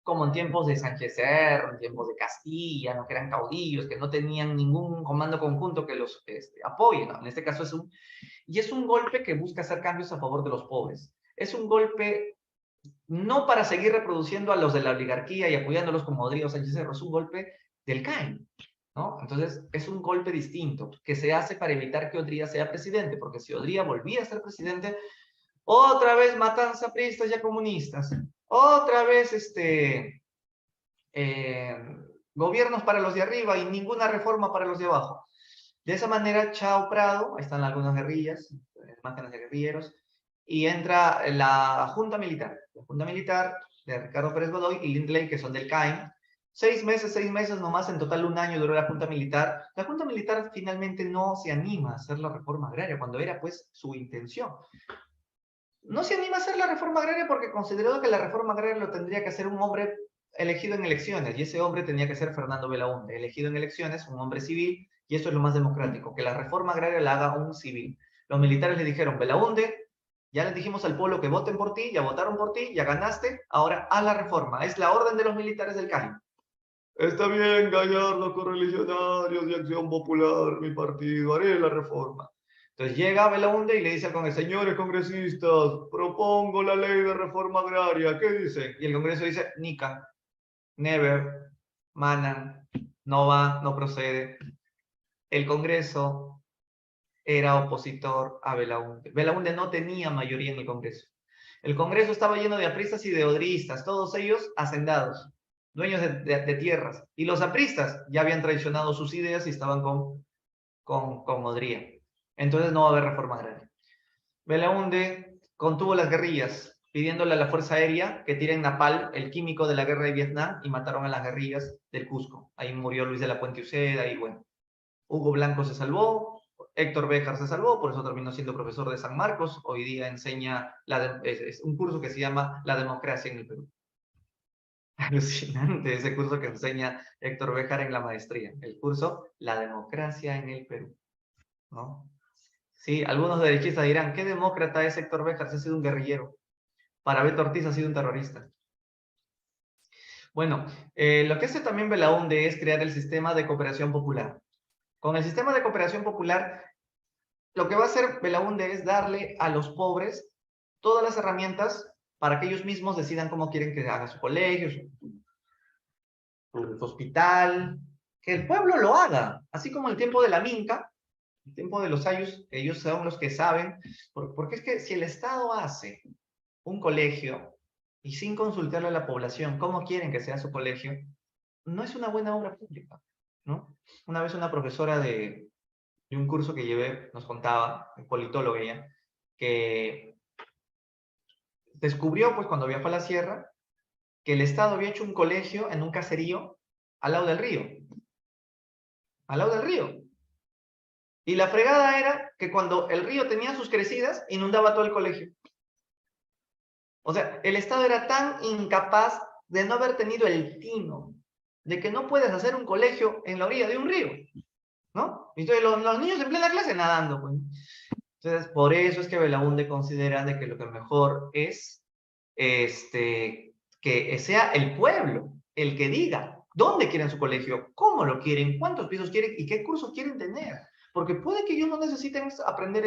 como en tiempos de Sánchez Cerro, en tiempos de Castilla, ¿no? Que eran caudillos, que no tenían ningún comando conjunto que los apoye, ¿no? En este caso es un golpe que busca hacer cambios a favor de los pobres. Es un golpe no para seguir reproduciendo a los de la oligarquía y apoyándolos como Rodrigo Sánchez Cerro, es un golpe del CAEM, ¿no? Entonces, es un golpe distinto que se hace para evitar que Odría sea presidente, porque si Odría volvía a ser presidente, otra vez matanza priistas y comunistas, otra vez gobiernos para los de arriba y ninguna reforma para los de abajo. De esa manera, Chao Prado, ahí están algunas guerrillas, imágenes de guerrilleros, y entra la Junta Militar de Ricardo Pérez Godoy y Lindley, que son del CAEM. 6 meses nomás, en total un año duró la Junta Militar. La Junta Militar finalmente no se anima a hacer la reforma agraria, cuando era pues su intención. No se anima a hacer la reforma agraria porque consideró que la reforma agraria lo tendría que hacer un hombre elegido en elecciones, y ese hombre tenía que ser Fernando Belaúnde, elegido en elecciones, un hombre civil, y eso es lo más democrático, que la reforma agraria la haga un civil. Los militares le dijeron, Belaúnde, ya les dijimos al pueblo que voten por ti, ya votaron por ti, ya ganaste, ahora haz la reforma. Es la orden de los militares del CAI. Está bien, Gallardo, correligionarios de Acción Popular, mi partido, haré la reforma. Entonces llega Belaúnde y le dice al Congreso, señores congresistas, propongo la ley de reforma agraria, ¿qué dicen? Y el Congreso dice, Nica, never, manan, no va, no procede. El Congreso era opositor a Belaúnde. Belaúnde no tenía mayoría en el Congreso. El Congreso estaba lleno de apristas y de odristas, todos ellos hacendados, dueños de tierras. Y los apristas ya habían traicionado sus ideas y estaban con Odría. Entonces no va a haber reforma agraria. Belaúnde contuvo las guerrillas, pidiéndole a la Fuerza Aérea que tiren napal, el químico de la guerra de Vietnam, y mataron a las guerrillas del Cusco. Ahí murió Luis de la Puente Uceda, y bueno, Hugo Blanco se salvó, Héctor Béjar se salvó, por eso terminó siendo profesor de San Marcos. Hoy día enseña es un curso que se llama La democracia en el Perú. Alucinante ese curso que enseña Héctor Béjar en la maestría. El curso La democracia en el Perú, ¿no? Sí, algunos derechistas dirán, ¿qué demócrata es Héctor Béjar? Si ha sido un guerrillero. Para Beto Ortiz ha sido un terrorista. Bueno, lo que hace también Belaúnde es crear el sistema de cooperación popular. Con el sistema de cooperación popular, lo que va a hacer Belaúnde es darle a los pobres todas las herramientas para que ellos mismos decidan cómo quieren que haga su colegio, su hospital, que el pueblo lo haga, así como el tiempo de la Minca, el tiempo de los ayos, ellos son los que saben, porque es que si el Estado hace un colegio y sin consultarle a la población cómo quieren que sea su colegio, no es una buena obra pública, ¿no? Una vez una profesora de un curso que llevé nos contaba, politóloga ella, que descubrió, pues cuando viajó a la sierra, que el Estado había hecho un colegio en un caserío al lado del río. Al lado del río. Y la fregada era que cuando el río tenía sus crecidas, inundaba todo el colegio. O sea, el Estado era tan incapaz de no haber tenido el tino de que no puedes hacer un colegio en la orilla de un río, ¿no? Entonces los niños en plena clase nadando, pues. Entonces, por eso es que Belaúnde considera de que lo que mejor es que sea el pueblo el que diga dónde quieren su colegio, cómo lo quieren, cuántos pisos quieren y qué cursos quieren tener. Porque puede que ellos no necesiten aprender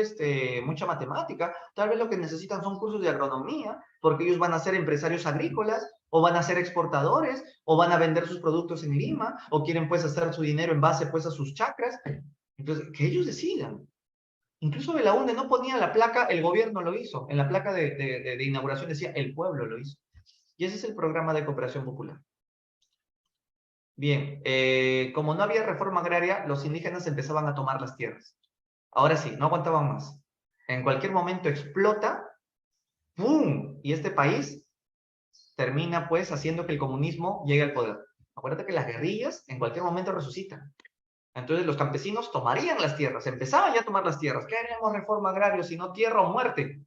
mucha matemática, tal vez lo que necesitan son cursos de agronomía, porque ellos van a ser empresarios agrícolas, o van a ser exportadores, o van a vender sus productos en Lima, o quieren pues hacer su dinero en base pues a sus chacras. Entonces, que ellos decidan. Incluso Belaúnde no ponía la placa, el gobierno lo hizo. En la placa de inauguración decía, el pueblo lo hizo. Y ese es el programa de cooperación popular. Bien, como no había reforma agraria, los indígenas empezaban a tomar las tierras. Ahora sí, no aguantaban más. En cualquier momento explota, ¡pum! Y este país termina pues haciendo que el comunismo llegue al poder. Acuérdate que las guerrillas en cualquier momento resucitan. Entonces los campesinos tomarían las tierras, empezaban ya a tomar las tierras. ¿Qué haremos reforma agraria si no tierra o muerte?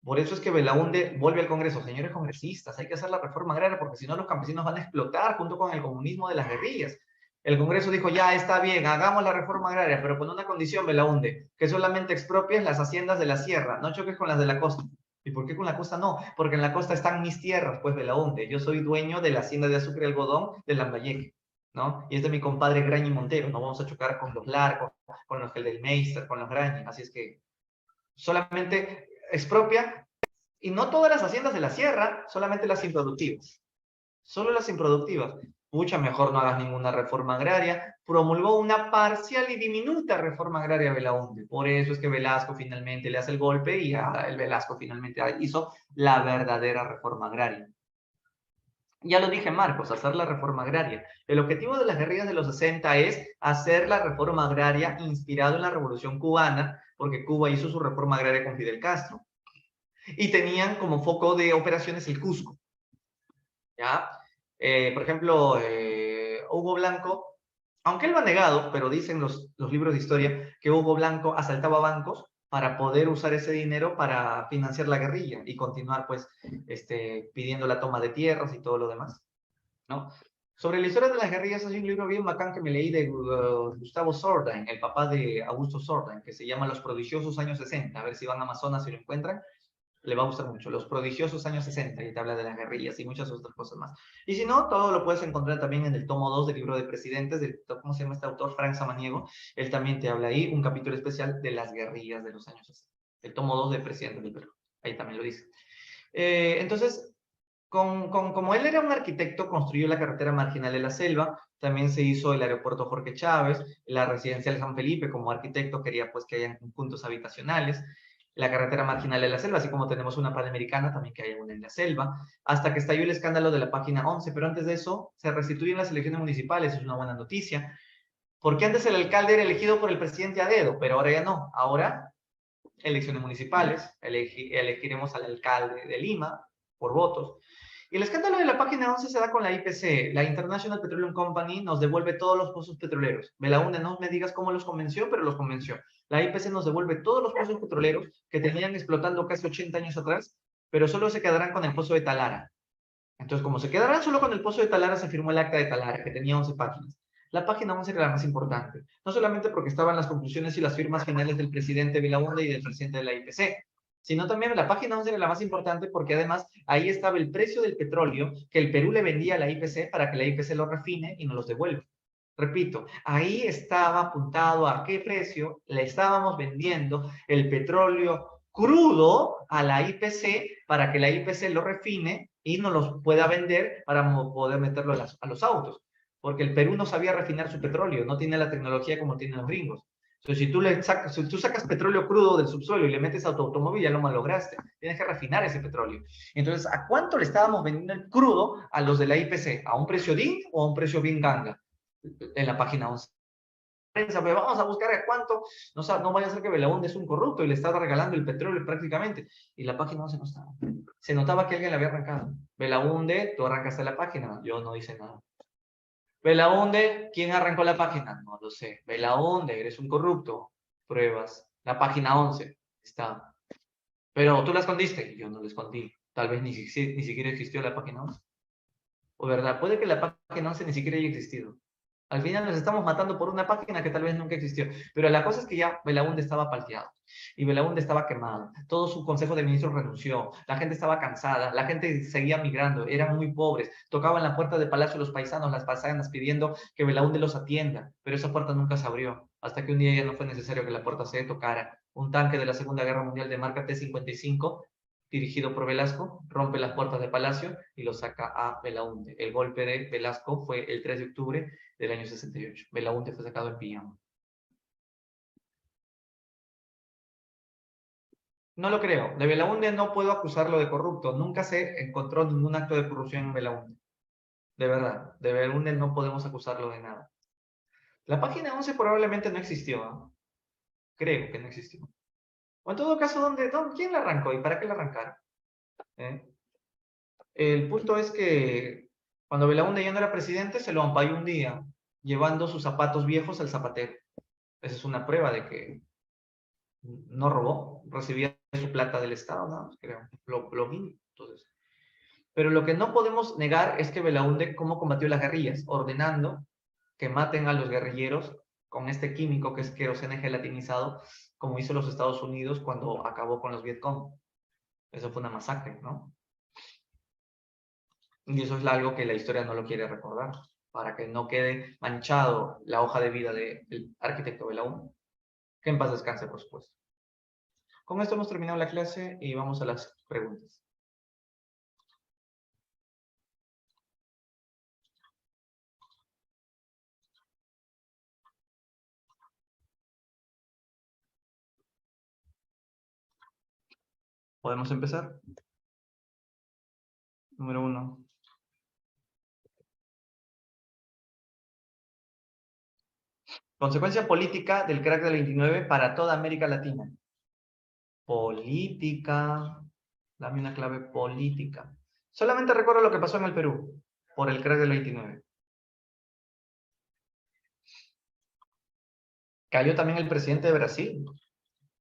Por eso es que Belaúnde vuelve al Congreso. Señores congresistas, hay que hacer la reforma agraria porque si no los campesinos van a explotar junto con el comunismo de las guerrillas. El Congreso dijo, ya está bien, hagamos la reforma agraria, pero con una condición, Belaúnde, que solamente expropies las haciendas de la sierra, no choques con las de la costa. ¿Y por qué con la costa no? Porque en la costa están mis tierras, pues Belaúnde. Yo soy dueño de la hacienda de azúcar y algodón de Lambayeque, ¿no? Y es de mi compadre Grañi Montero. No vamos a chocar con los Larcos, con los del Meister, con los Grañi. Así es que solamente expropia, y no todas las haciendas de la sierra, solamente las improductivas. Solo las improductivas. Mucha mejor no hagas ninguna reforma agraria. Promulgó una parcial y diminuta reforma agraria a Belaúnde. Por eso es que Velasco finalmente le hace el golpe y el Velasco finalmente hizo la verdadera reforma agraria. Ya lo dije, Marcos, hacer la reforma agraria. El objetivo de las guerrillas de los 60 es hacer la reforma agraria inspirado en la Revolución Cubana, porque Cuba hizo su reforma agraria con Fidel Castro. Y tenían como foco de operaciones el Cusco. ¿Ya? Por ejemplo, Hugo Blanco, aunque él lo ha negado, pero dicen los libros de historia que Hugo Blanco asaltaba bancos para poder usar ese dinero para financiar la guerrilla y continuar pues pidiendo la toma de tierras y todo lo demás, ¿no? Sobre la historia de las guerrillas hay un libro bien bacán que me leí de Gustavo Sordain, el papá de Augusto Sordain, que se llama Los prodigiosos años 60. A ver si van a Amazonas y lo encuentran, le va a gustar mucho. Los prodigiosos años 60, y te habla de las guerrillas y muchas otras cosas más. Y si no, todo lo puedes encontrar también en el tomo 2 del libro de presidentes, ¿cómo se llama este autor? Frank Samaniego. Él también te habla ahí, un capítulo especial de las guerrillas de los años 60. El tomo 2 de presidentes del Perú. Ahí también lo dice. Entonces, como él era un arquitecto, construyó la carretera marginal de la selva, también se hizo el aeropuerto Jorge Chávez, la residencia de San Felipe, como arquitecto quería pues que hayan puntos habitacionales, la carretera marginal de la selva, así como tenemos una panamericana, también que haya una en la selva, hasta que estalló el escándalo de la página 11, pero antes de eso se restituyen las elecciones municipales, es una buena noticia, porque antes el alcalde era elegido por el presidente a dedo, pero ahora ya no, ahora elecciones municipales, elegiremos al alcalde de Lima por votos. Y el escándalo de la página 11 se da con la IPC. La International Petroleum Company nos devuelve todos los pozos petroleros. Belaúnde, no me digas cómo los convenció, pero los convenció. La IPC nos devuelve todos los pozos petroleros que tenían explotando casi 80 años atrás, pero solo se quedarán con el pozo de Talara. Entonces, como se quedarán solo con el pozo de Talara, se firmó el acta de Talara, que tenía 11 páginas. La página 11 era la más importante, no solamente porque estaban las conclusiones y las firmas finales del presidente Belaúnde y del presidente de la IPC, sino también la página 11 era la más importante porque además ahí estaba el precio del petróleo que el Perú le vendía a la IPC para que la IPC lo refine y nos los devuelva. Repito, ahí estaba apuntado a qué precio le estábamos vendiendo el petróleo crudo a la IPC para que la IPC lo refine y nos los pueda vender para poder meterlo a los autos. Porque el Perú no sabía refinar su petróleo, no tiene la tecnología como tienen los gringos. Entonces, si tú sacas petróleo crudo del subsuelo y le metes a tu automóvil, ya lo malograste. Tienes que refinar ese petróleo. Entonces, ¿a cuánto le estábamos vendiendo el crudo a los de la IPC? ¿A un precio DIN o a un precio bien ganga? En la página 11. Pero vamos a buscar a cuánto, no vaya a ser que Belaúnde es un corrupto y le estaba regalando el petróleo prácticamente. Y la página 11 no estaba. Se notaba que alguien la había arrancado. Belaúnde, tú arrancaste la página, yo no hice nada. Belaúnde, ¿quién arrancó la página? No lo sé. Belaúnde, eres un corrupto. Pruebas. La página 11 está. Pero tú la escondiste. Yo no la escondí. Tal vez ni siquiera existió la página 11. O verdad, puede que la página 11 ni siquiera haya existido. Al final nos estamos matando por una página que tal vez nunca existió. Pero la cosa es que ya Belaúnde estaba palteado. Y Belaúnde estaba quemado. Todo su consejo de ministros renunció. La gente estaba cansada. La gente seguía migrando. Eran muy pobres. Tocaban la puerta del palacio los paisanos, las paisanas, pidiendo que Belaúnde los atienda. Pero esa puerta nunca se abrió. Hasta que un día ya no fue necesario que la puerta se tocara. Un tanque de la Segunda Guerra Mundial de marca T-55 dirigido por Velasco, rompe las puertas de Palacio y lo saca a Belaúnde. El golpe de Velasco fue el 3 de octubre del año 68. Belaúnde fue sacado en pijama. No lo creo. De Belaúnde no puedo acusarlo de corrupto. Nunca se encontró ningún acto de corrupción en Belaúnde. De verdad, de Belaúnde no podemos acusarlo de nada. La página 11 probablemente no existió, ¿ah? Creo que no existió. O en todo caso, ¿quién la arrancó y para qué la arrancaron? ¿Eh? El punto es que cuando Belaúnde ya no era presidente, se lo ampalló un día, llevando sus zapatos viejos al zapatero. Esa es una prueba de que no robó, recibía su plata del Estado, ¿no? Creo, lo mínimo. Entonces, pero lo que no podemos negar es que Belaúnde cómo combatió las guerrillas, ordenando que maten a los guerrilleros con este químico que es queroseno gelatinizado, como hizo los Estados Unidos cuando acabó con los Vietcong. Eso fue una masacre, ¿no? Y eso es algo que la historia no lo quiere recordar, para que no quede manchado la hoja de vida del arquitecto Belaúnde. Que en paz descanse, por supuesto. Con esto hemos terminado la clase y vamos a las preguntas. ¿Podemos empezar? Número 1. Consecuencia política del crack del 29 para toda América Latina. Política. Dame una clave política. Solamente recuerdo lo que pasó en el Perú por el crack del 29. Cayó también el presidente de Brasil.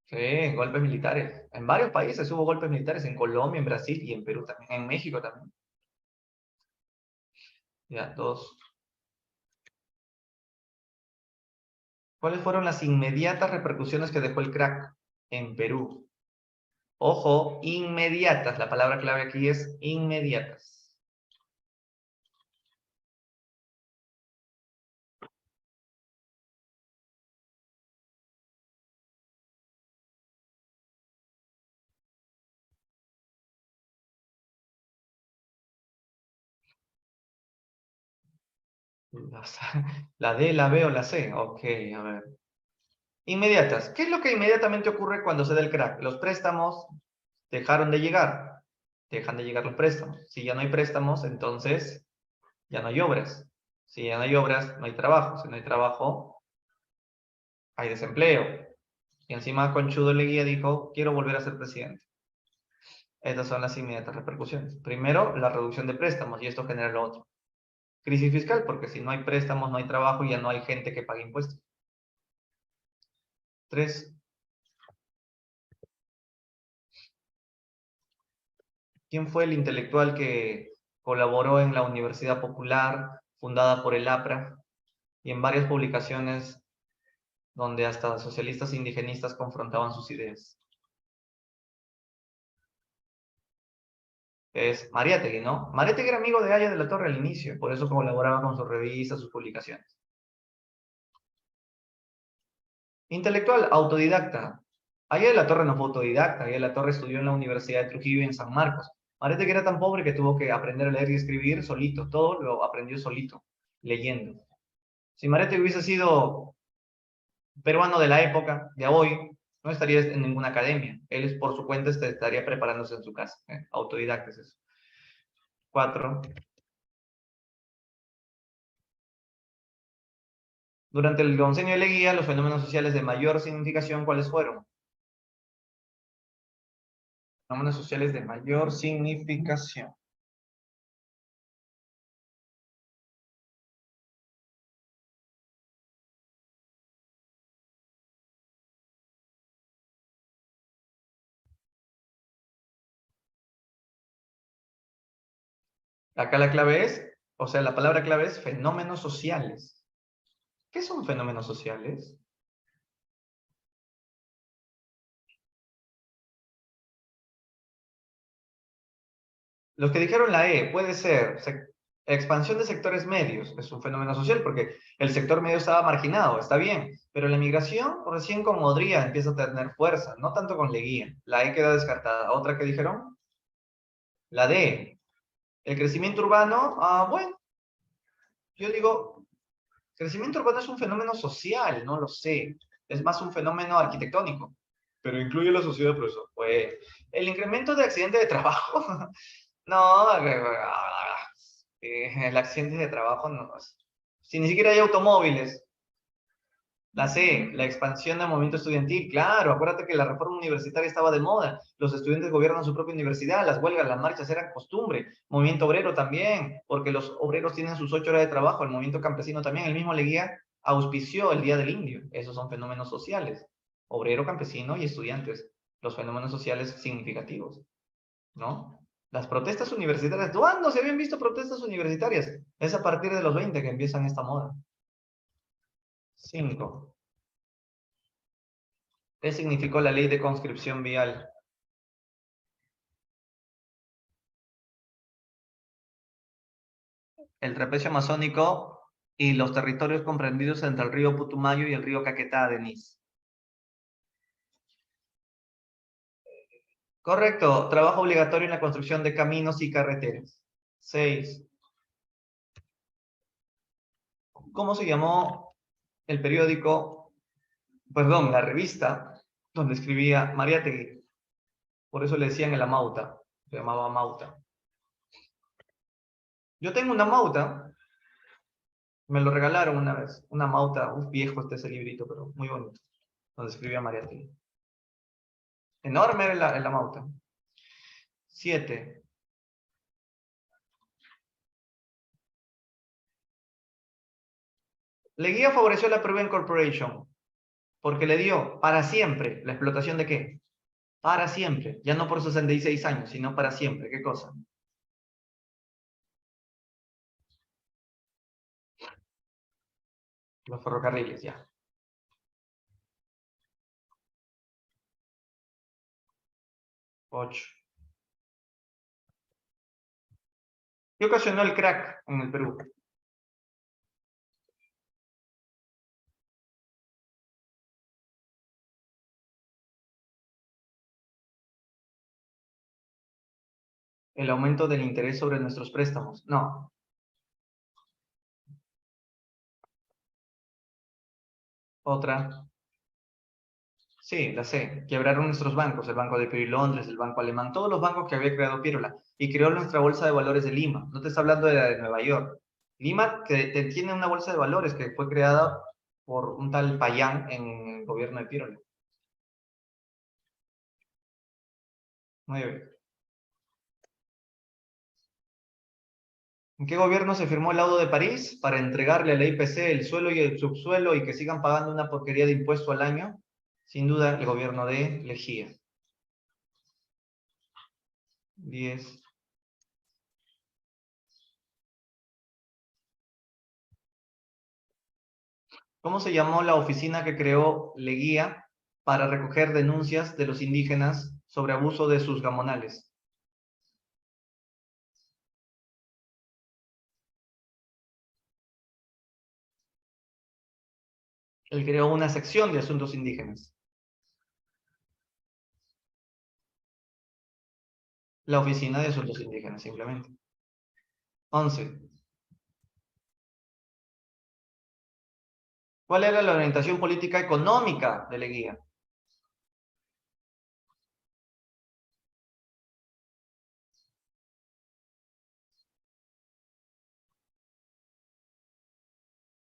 Sí, golpes militares. En varios países hubo golpes militares, en Colombia, en Brasil y en Perú también. En México también. Ya, 2. ¿Cuáles fueron las inmediatas repercusiones que dejó el crack en Perú? Ojo, inmediatas. La palabra clave aquí es inmediatas. La D, la B o la C. Ok, a ver. Inmediatas. ¿Qué es lo que inmediatamente ocurre cuando se da el crack? Los préstamos dejaron de llegar. Dejan de llegar los préstamos. Si ya no hay préstamos, entonces ya no hay obras. Si ya no hay obras, no hay trabajo. Si no hay trabajo, hay desempleo. Y encima Conchudo Leguía dijo, quiero volver a ser presidente. Estas son las inmediatas repercusiones. Primero, la reducción de préstamos, y esto genera lo otro. Crisis fiscal, porque si no hay préstamos, no hay trabajo y ya no hay gente que pague impuestos. 3. ¿Quién fue el intelectual que colaboró en la Universidad Popular, fundada por el APRA, y en varias publicaciones donde hasta socialistas e indigenistas confrontaban sus ideas? Es Mariátegui, ¿no? Mariátegui era amigo de Haya de la Torre al inicio, por eso colaboraba con sus revistas, sus publicaciones. Intelectual, autodidacta. Haya de la Torre no fue autodidacta, Haya de la Torre estudió en la Universidad de Trujillo y en San Marcos. Mariátegui era tan pobre que tuvo que aprender a leer y escribir solito, todo lo aprendió solito, leyendo. Si Mariátegui hubiese sido peruano de la época, de hoy, no estaría en ninguna academia. Él por su cuenta estaría preparándose en su casa. Autodidacta es eso. 4. Durante el oncenio de Leguía, los fenómenos sociales de mayor significación, ¿cuáles fueron? Fenómenos sociales de mayor significación. Acá la clave es, o sea, la palabra clave es fenómenos sociales. ¿Qué son fenómenos sociales? Los que dijeron la E, puede ser expansión de sectores medios, es un fenómeno social porque el sector medio estaba marginado, está bien, pero la migración recién con Odría empieza a tener fuerza, no tanto con Leguía. La E queda descartada. ¿Otra que dijeron? La D. El crecimiento urbano, bueno, yo digo, crecimiento urbano es un fenómeno social, no lo sé, es más un fenómeno arquitectónico. Pero incluye la sociedad, profesor. Pues, el incremento de accidentes de trabajo. No, El accidente de trabajo no. Si ni siquiera hay automóviles. La C, la expansión del movimiento estudiantil. Claro, acuérdate que la reforma universitaria estaba de moda. Los estudiantes gobiernan su propia universidad, las huelgas, las marchas eran costumbre. Movimiento obrero también, porque los obreros tienen sus 8 horas de trabajo. El movimiento campesino también. El mismo Leguía auspició el Día del Indio. Esos son fenómenos sociales. Obrero, campesino y estudiantes. Los fenómenos sociales significativos, ¿no? Las protestas universitarias. ¿Cuándo se habían visto protestas universitarias? Es a partir de los 20 que empiezan esta moda. 5. ¿Qué significó la ley de conscripción vial? El trapecio amazónico y los territorios comprendidos entre el río Putumayo y el río Caquetá, Denise. Correcto. Trabajo obligatorio en la construcción de caminos y carreteras. 6. ¿Cómo se llamó el periódico, perdón, la revista donde escribía Mariátegui? Por eso le decían el Amauta. Se llamaba Amauta. Yo tengo una Amauta. Me lo regalaron una vez. Una Amauta. Viejo ese librito, pero muy bonito. Donde escribía Mariátegui. Enorme era la Amauta. 7. Leguía favoreció la Peruvian Corporation porque le dio para siempre la explotación de qué? Para siempre, ya no por 66 años, sino para siempre. ¿Qué cosa? Los ferrocarriles, ya. 8. ¿Qué ocasionó el crack en el Perú? El aumento del interés sobre nuestros préstamos. No. Otra. Sí, la sé. Quebraron nuestros bancos, el Banco de Perú y Londres, el Banco Alemán, todos los bancos que había creado Pirola. Y creó nuestra bolsa de valores de Lima. No te está hablando de la de Nueva York. Lima que tiene una bolsa de valores que fue creada por un tal Payán en el gobierno de Pirola. 9. ¿En qué gobierno se firmó el Laudo de París para entregarle a la IPC el suelo y el subsuelo y que sigan pagando una porquería de impuesto al año? Sin duda, el gobierno de Lejía. 10. ¿Cómo se llamó la oficina que creó Leguía para recoger denuncias de los indígenas sobre abuso de sus gamonales? Él creó una sección de asuntos indígenas. La oficina de asuntos indígenas, simplemente. 11. ¿Cuál era la orientación política económica de Leguía?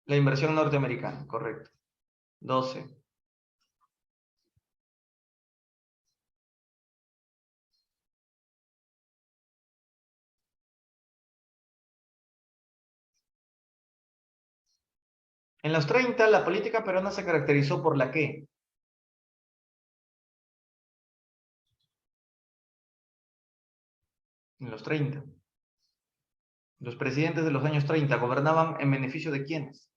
La inversión norteamericana, correcto. 12. En los 30, la política peruana se caracterizó por la ¿qué? En los 30. Los presidentes de los años 30 gobernaban en beneficio de quiénes?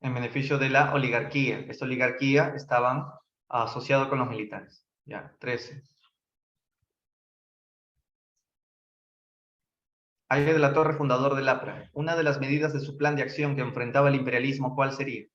En beneficio de la oligarquía. Esta oligarquía estaban asociados con los militares. Ya, 13. Aire de la Torre, fundador del APRA. Una de las medidas de su plan de acción que enfrentaba el imperialismo, ¿cuál sería?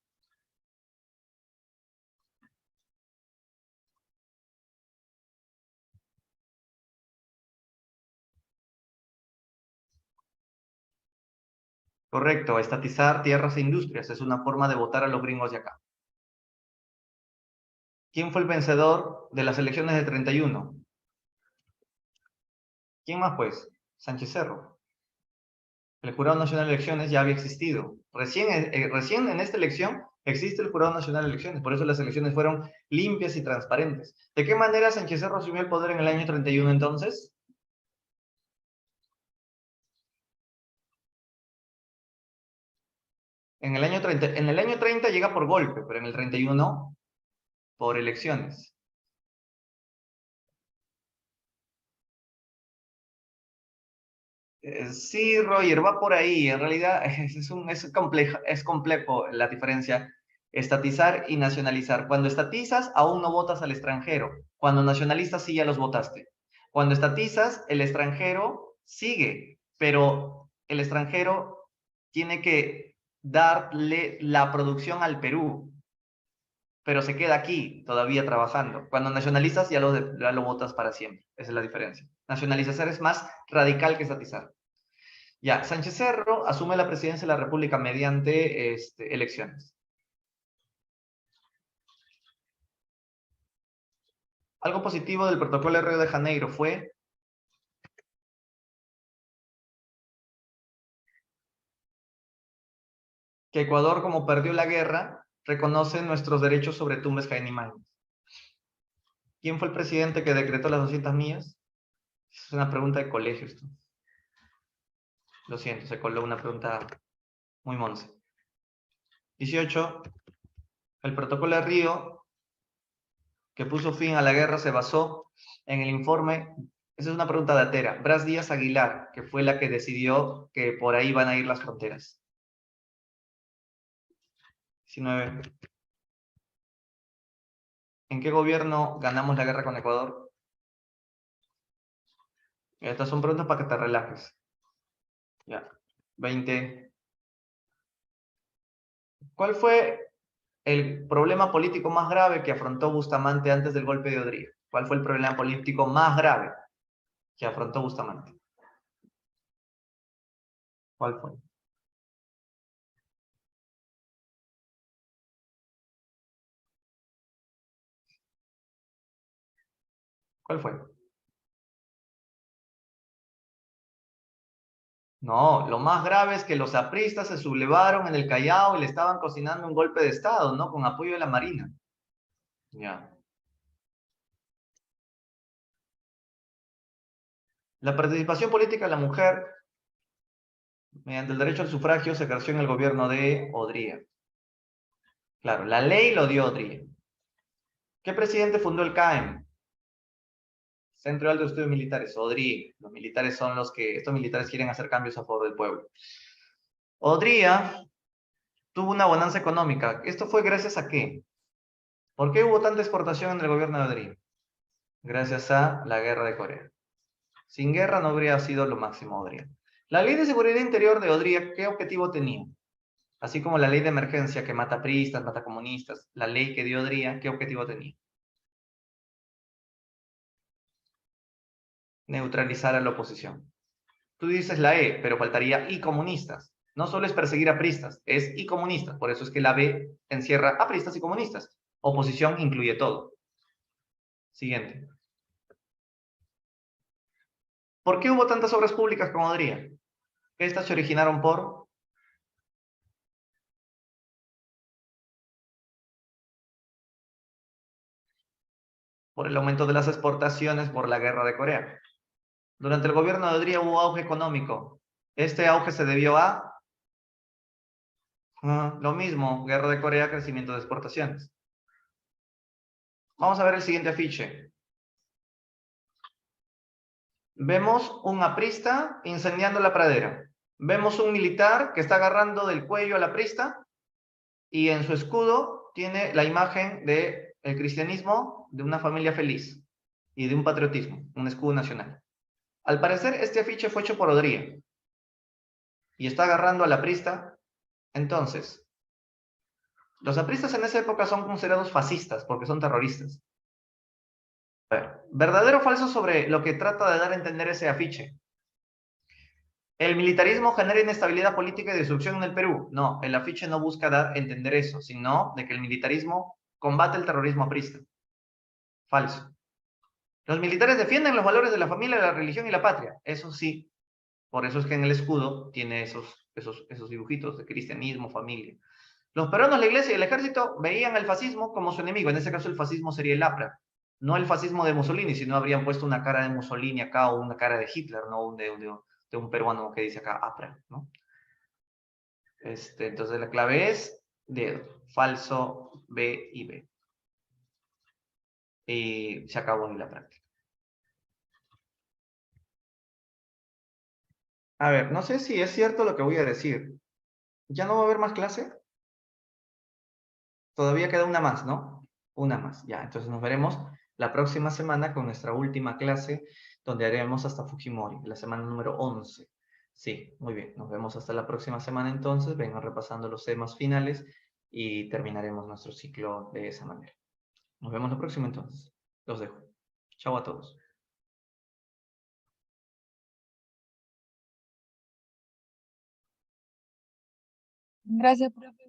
Correcto, estatizar tierras e industrias es una forma de votar a los gringos de acá. ¿Quién fue el vencedor de las elecciones de 31? ¿Quién más, pues? Sánchez Cerro. El Jurado Nacional de Elecciones ya había existido. Recién en esta elección existe el Jurado Nacional de Elecciones, por eso las elecciones fueron limpias y transparentes. ¿De qué manera Sánchez Cerro asumió el poder en el año 31 entonces? En el año 30 llega por golpe, pero en el 31 por elecciones. Sí, Roger, va por ahí. En realidad es complejo la diferencia. Estatizar y nacionalizar. Cuando estatizas, aún no votas al extranjero. Cuando nacionalizas, sí ya los votaste. Cuando estatizas, el extranjero sigue, pero el extranjero tiene que darle la producción al Perú, pero se queda aquí todavía trabajando. Cuando nacionalizas, ya lo votas para siempre. Esa es la diferencia. Nacionalizar es más radical que estatizar. Ya, Sánchez Cerro asume la presidencia de la República mediante elecciones. Algo positivo del protocolo de Río de Janeiro fue que Ecuador, como perdió la guerra, reconoce nuestros derechos sobre Tumbes, Jaén y Maimes. ¿Quién fue el presidente que decretó las 200 millas? Es una pregunta de colegio esto. Lo siento, se coló una pregunta muy monce. 18. El protocolo de Río, que puso fin a la guerra, se basó en el informe. Esa es una pregunta datera. Bras Díaz Aguilar, que fue la que decidió que por ahí van a ir las fronteras. 19. ¿En qué gobierno ganamos la guerra con Ecuador? Estas son preguntas para que te relajes. Ya. 20. ¿Cuál fue el problema político más grave que afrontó Bustamante antes del golpe de Odría? ¿Cuál fue el problema político más grave que afrontó Bustamante? ¿Cuál fue? ¿Cuál fue? No, lo más grave es que los apristas se sublevaron en el Callao y le estaban cocinando un golpe de Estado, ¿no? Con apoyo de la Marina. Ya. La participación política de la mujer mediante el derecho al sufragio se ejerció en el gobierno de Odría. Claro, la ley lo dio Odría. ¿Qué presidente fundó el CAEM? Centro de Altos Estudios Militares, Odría. Los militares son los que, estos militares quieren hacer cambios a favor del pueblo. Odría tuvo una bonanza económica. ¿Esto fue gracias a qué? ¿Por qué hubo tanta exportación en el gobierno de Odría? Gracias a la guerra de Corea. Sin guerra no habría sido lo máximo Odría. La ley de seguridad interior de Odría, ¿qué objetivo tenía? Así como la ley de emergencia que mata priistas, mata comunistas, la ley que dio Odría, ¿qué objetivo tenía? Neutralizar a la oposición. Tú dices la E, pero faltaría y comunistas. No solo es perseguir a pristas, es y comunistas. Por eso es que la B encierra a pristas y comunistas. Oposición incluye todo. Siguiente. ¿Por qué hubo tantas obras públicas con Odría? Estas se originaron por el aumento de las exportaciones por la guerra de Corea. Durante el gobierno de Odría hubo auge económico. Este auge se debió a lo mismo, guerra de Corea, crecimiento de exportaciones. Vamos a ver el siguiente afiche. Vemos un aprista incendiando la pradera. Vemos un militar que está agarrando del cuello a la aprista y en su escudo tiene la imagen del cristianismo, de una familia feliz y de un patriotismo, un escudo nacional. Al parecer, este afiche fue hecho por Odría y está agarrando a la aprista. Entonces, los apristas en esa época son considerados fascistas porque son terroristas. ¿Verdadero o falso sobre lo que trata de dar a entender ese afiche? El militarismo genera inestabilidad política y destrucción en el Perú. No, el afiche no busca dar entender eso, sino de que el militarismo combate el terrorismo aprista. Falso. Los militares defienden los valores de la familia, la religión y la patria. Eso sí, por eso es que en el escudo tiene esos dibujitos de cristianismo, familia. Los peruanos, la iglesia y el ejército veían al fascismo como su enemigo. En ese caso el fascismo sería el APRA. No el fascismo de Mussolini, sino habrían puesto una cara de Mussolini acá o una cara de Hitler, no de un peruano que dice acá APRA, ¿no? Entonces la clave es dedo, falso, B y B. Y se acabó la práctica. A ver, no sé si es cierto lo que voy a decir. ¿Ya no va a haber más clase? Todavía queda una más, ¿no? Una más, ya. Entonces nos veremos la próxima semana con nuestra última clase, donde haremos hasta Fujimori, la semana número 11. Sí, muy bien. Nos vemos hasta la próxima semana entonces. Vengan repasando los temas finales y terminaremos nuestro ciclo de esa manera. Nos vemos la próxima entonces. Los dejo. Chao a todos. Gracias, profe.